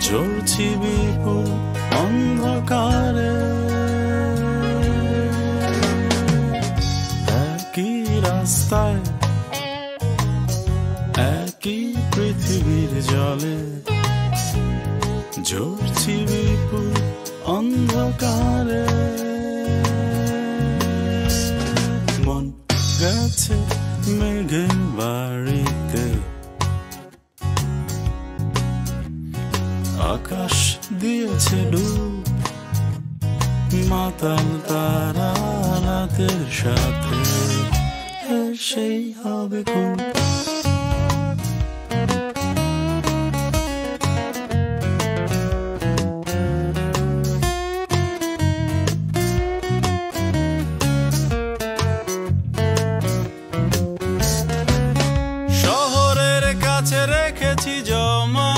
ঝরছি বিপুল অন্ধকারে একই রাস্তায় একই পৃথিবীর জলে ঝরছি বিপুল অন্ধকারে মন গেছে মেঘের বাড়িতে আকাশ দিয়েছে ডুব মাতাল তারা রাতের সাথে সেই হবে খুব শহরের কাছে রেখেছি জমা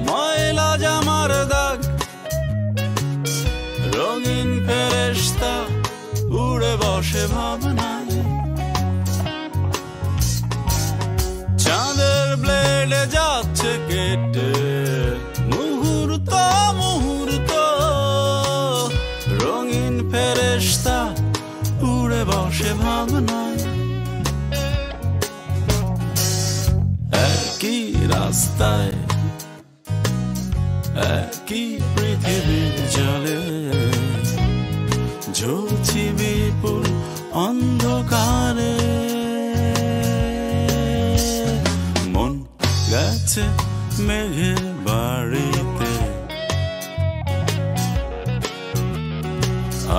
ময়লা জামার দাগ রঙিন ফেরেশতা উড়ে বসে ভাবনায় চাঁদের ব্লেডে যাচ্ছে কেটে মুহূর্ত মুহূর্ত রঙিন ফেরেশতা উড়ে বসে ভাবনায় একই রাস্তায় একই পৃথিবীর জলে ঝরছি বিপুল অন্ধকারে মন গেছে মেঘের বাড়িতে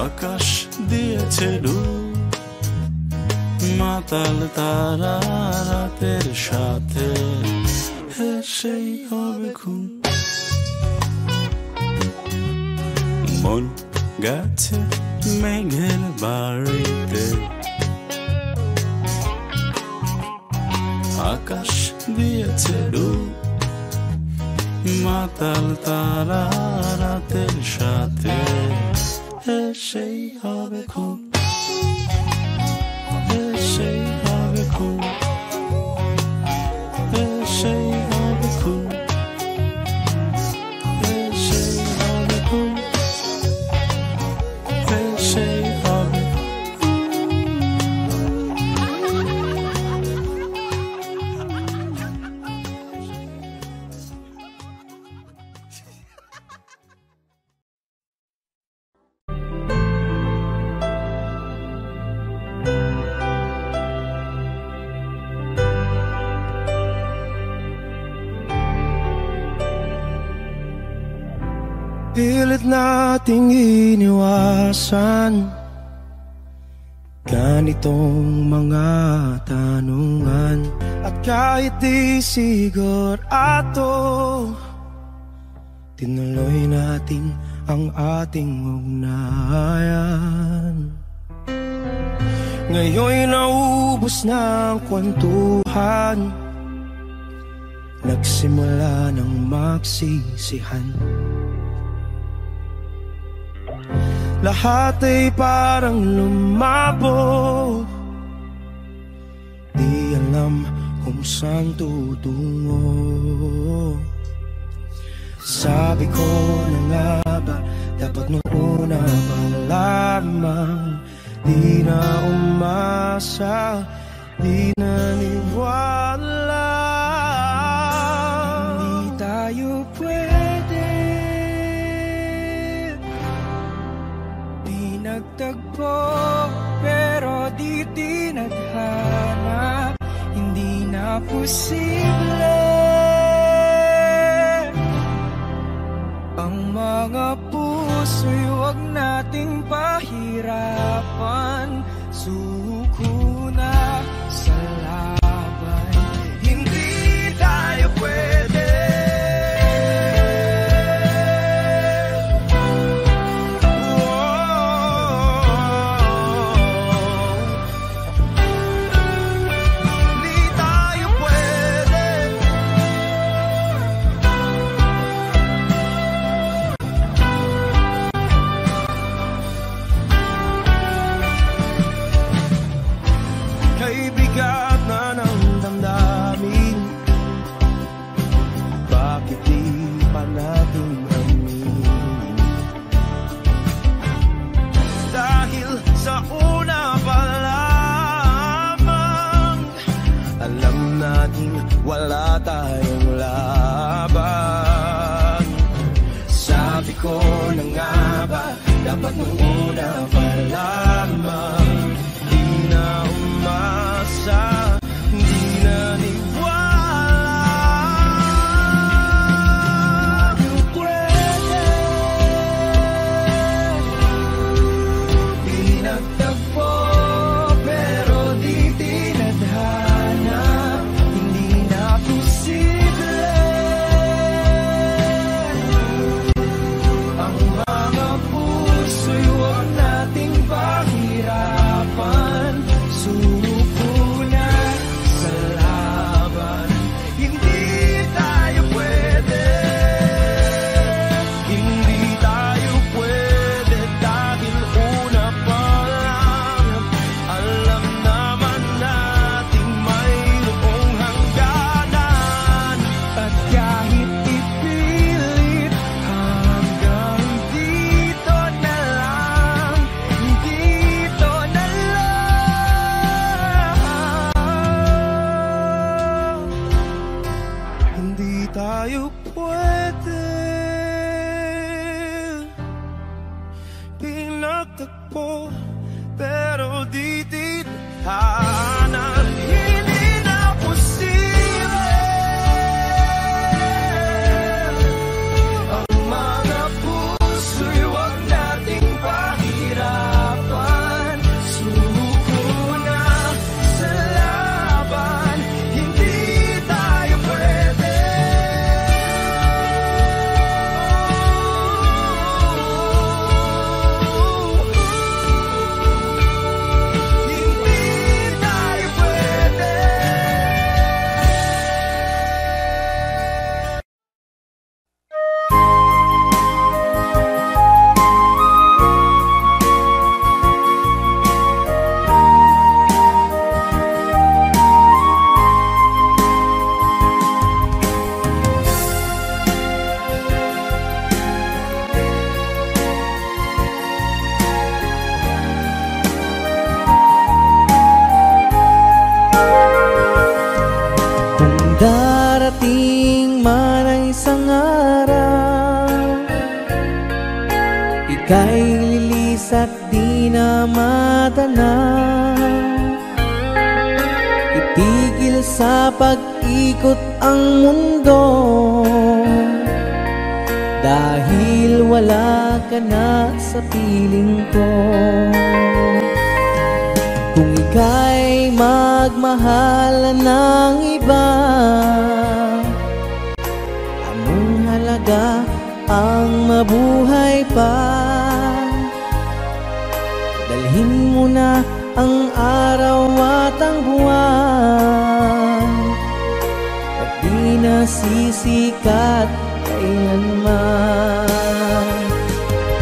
আকাশ দিয়েছে ডুব মাতাল তারা রাতের সাথে সেই হবে খুন মন গেছে মেঘের বাড়িতে আকাশ দিয়েছে ডুব মাতাল তারা রাতের সাথে সেই হবে খুন সেই হবে খুন সেই হবে খুন সেই হবে খুন সেই হবে Pilit nating iniwasan ganitong mga tanungan. At kahit di sigurado, tinuloy natin ang ating ugnayan. Ngayon'y naubos na ang kwentuhan, nagsimula ng magsisihan. Lahat ay parang lumabo, di alam kung saan tutungo. Sabi ko na nga ba, dapat nung una pa lamang di na umasa, di naniwala. Hindi tayo pwede nagtagpo, pero di tinadhana. Hindi na posible ang mga puso'y huwag nating pahirapan. Suko na sa laban, hindi tayo pwede. ko na nga ba dapat nung una pa lamang? Di na umasa, di na tayo pwede. Pinagtagpo pero di tinahanan. Hindi na posible ang mga puso'y huwag nating pahirapan. Suko na sa laban, hindi tayo pwede. Darating man ang isang araw, ika'y lilis at di na matanaw. Itigil sa pag-ikot ang mundo, dahil wala ka na sa piling ko. Kung ika'y magmahal ng iba, anong halaga ang mabuhay pa? Dalhin mo na ang araw at ang buwan, at di na sisikat kailanman.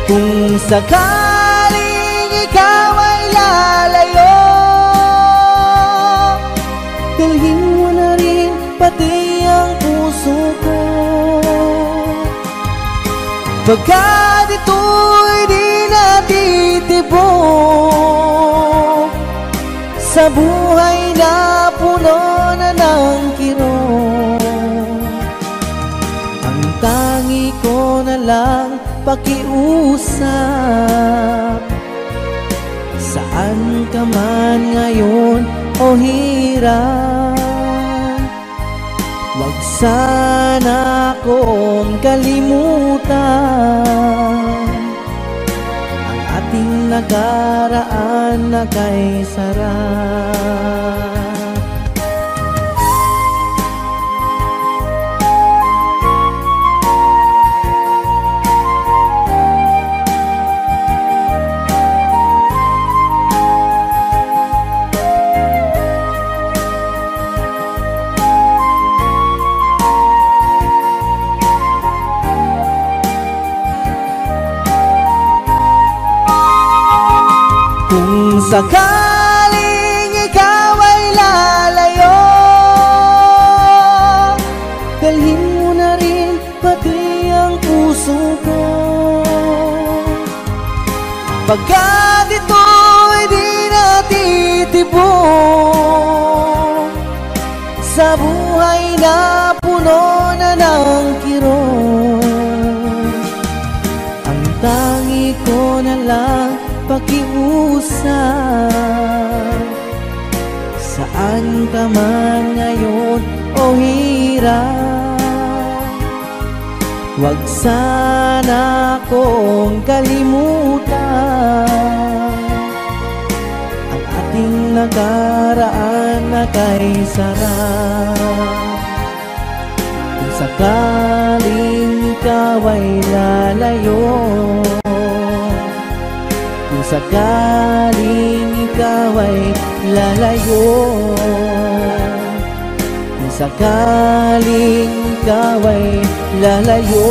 Kung sakaling ikaw ay lalayo, dalhin mo na rin pati ang puso ko. Pagkat ito'y di natitibok sa buhay na puno na ng kirot. Ang tangi ko na lang pakiusap, saan ka man ngayon o hirap, wag sana akong kalimutan ang ating nakaraan na kay sarap. Kung sakaling ikaw ay lalayo, dalhin mo na rin pati ang puso ko. Pagkat ito'y di natitibok sa buhay na puno na ng kirot. walang pakiusap. Saan ka man ngayon o hirap, huwag sana akong kalimutan ang ating nakaraan na kay sarap. Kung sakaling ikaw ay lalayo, kung sakaling ikaw ay lalayo, kung sakaling ikaw ay lalayo.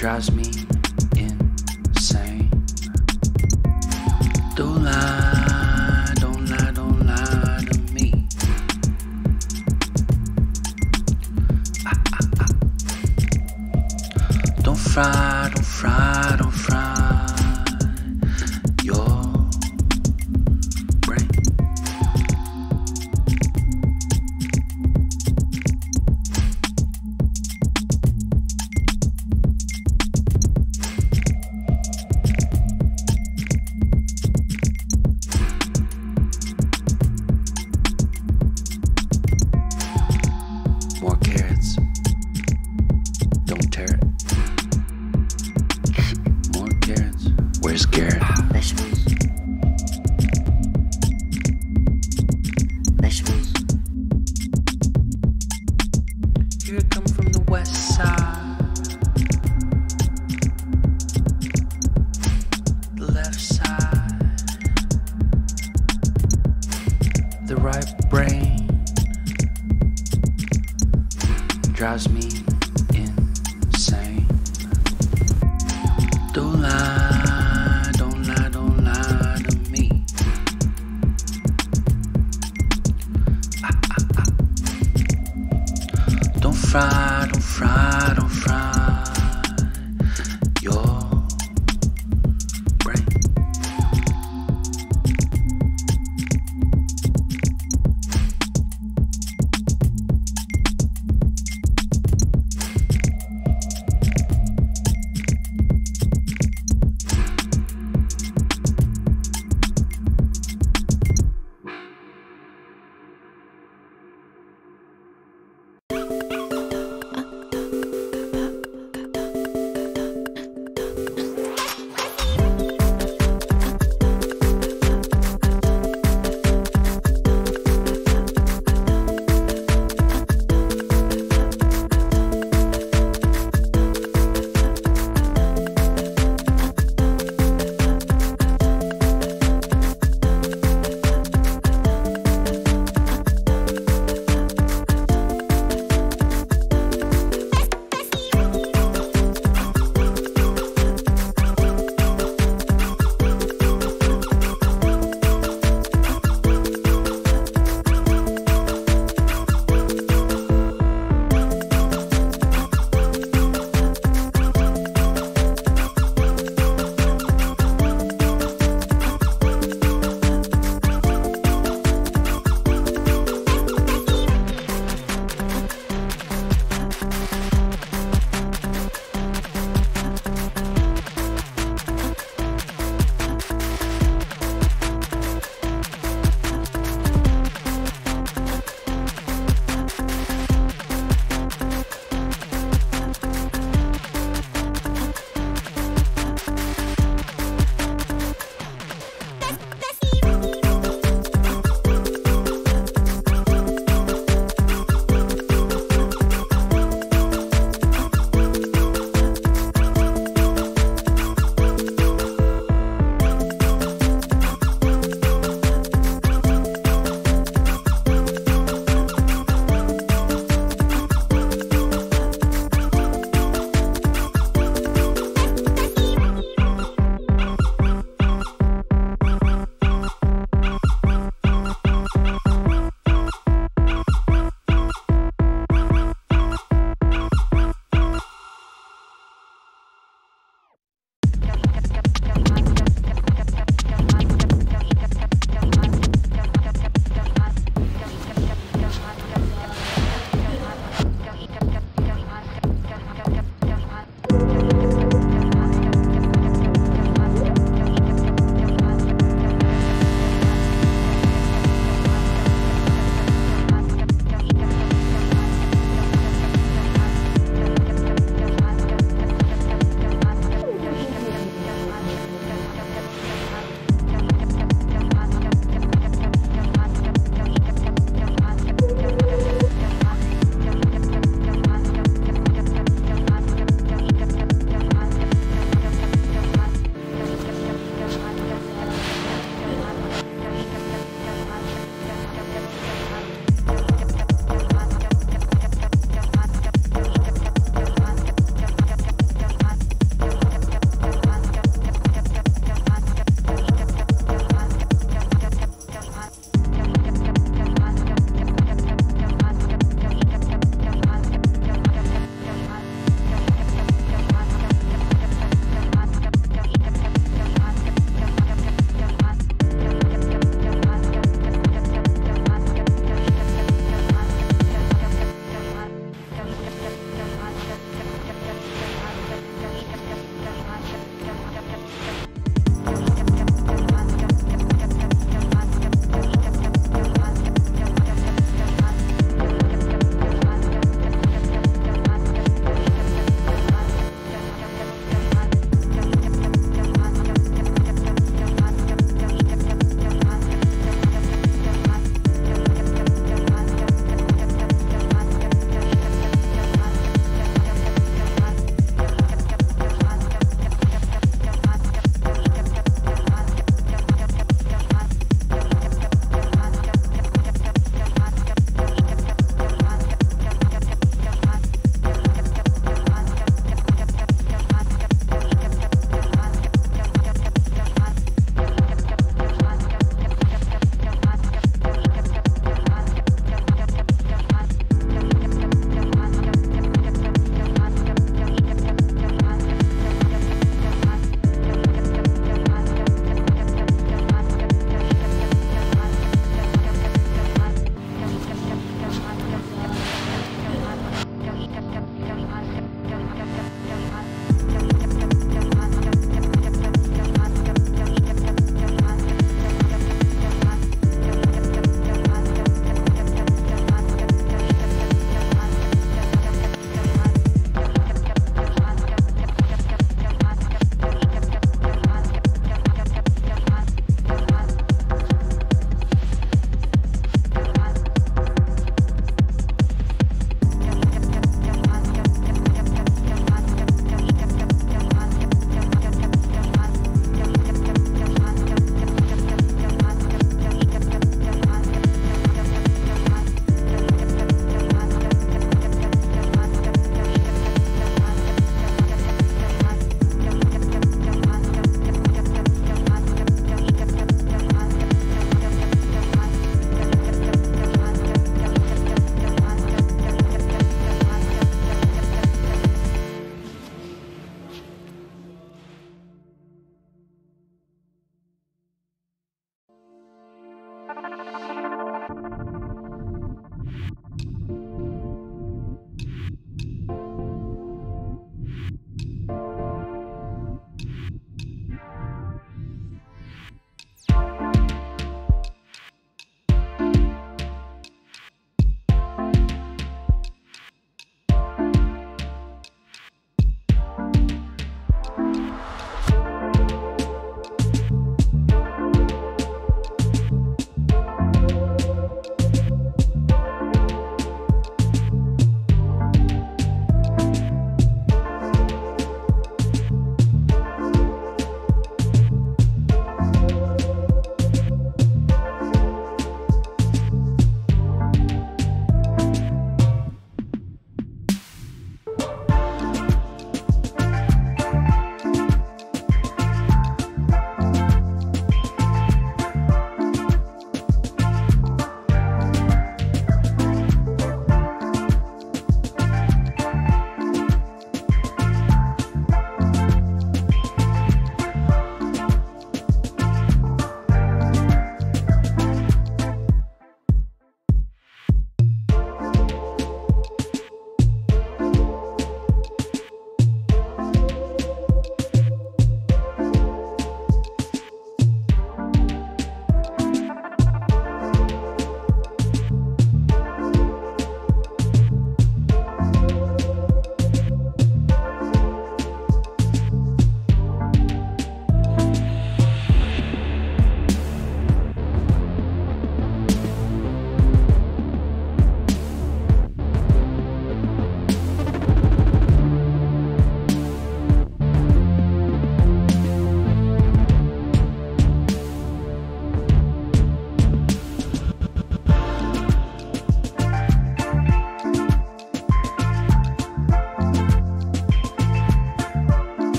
drives me insane. Don't lie, don't lie, don't lie to me. Don't fry, don't fry, don't fry your brain. west side, the left side, the right brain drives me insane. Don't lie, don't lie, don't lie to me. Don't fry, don't fry, don't fry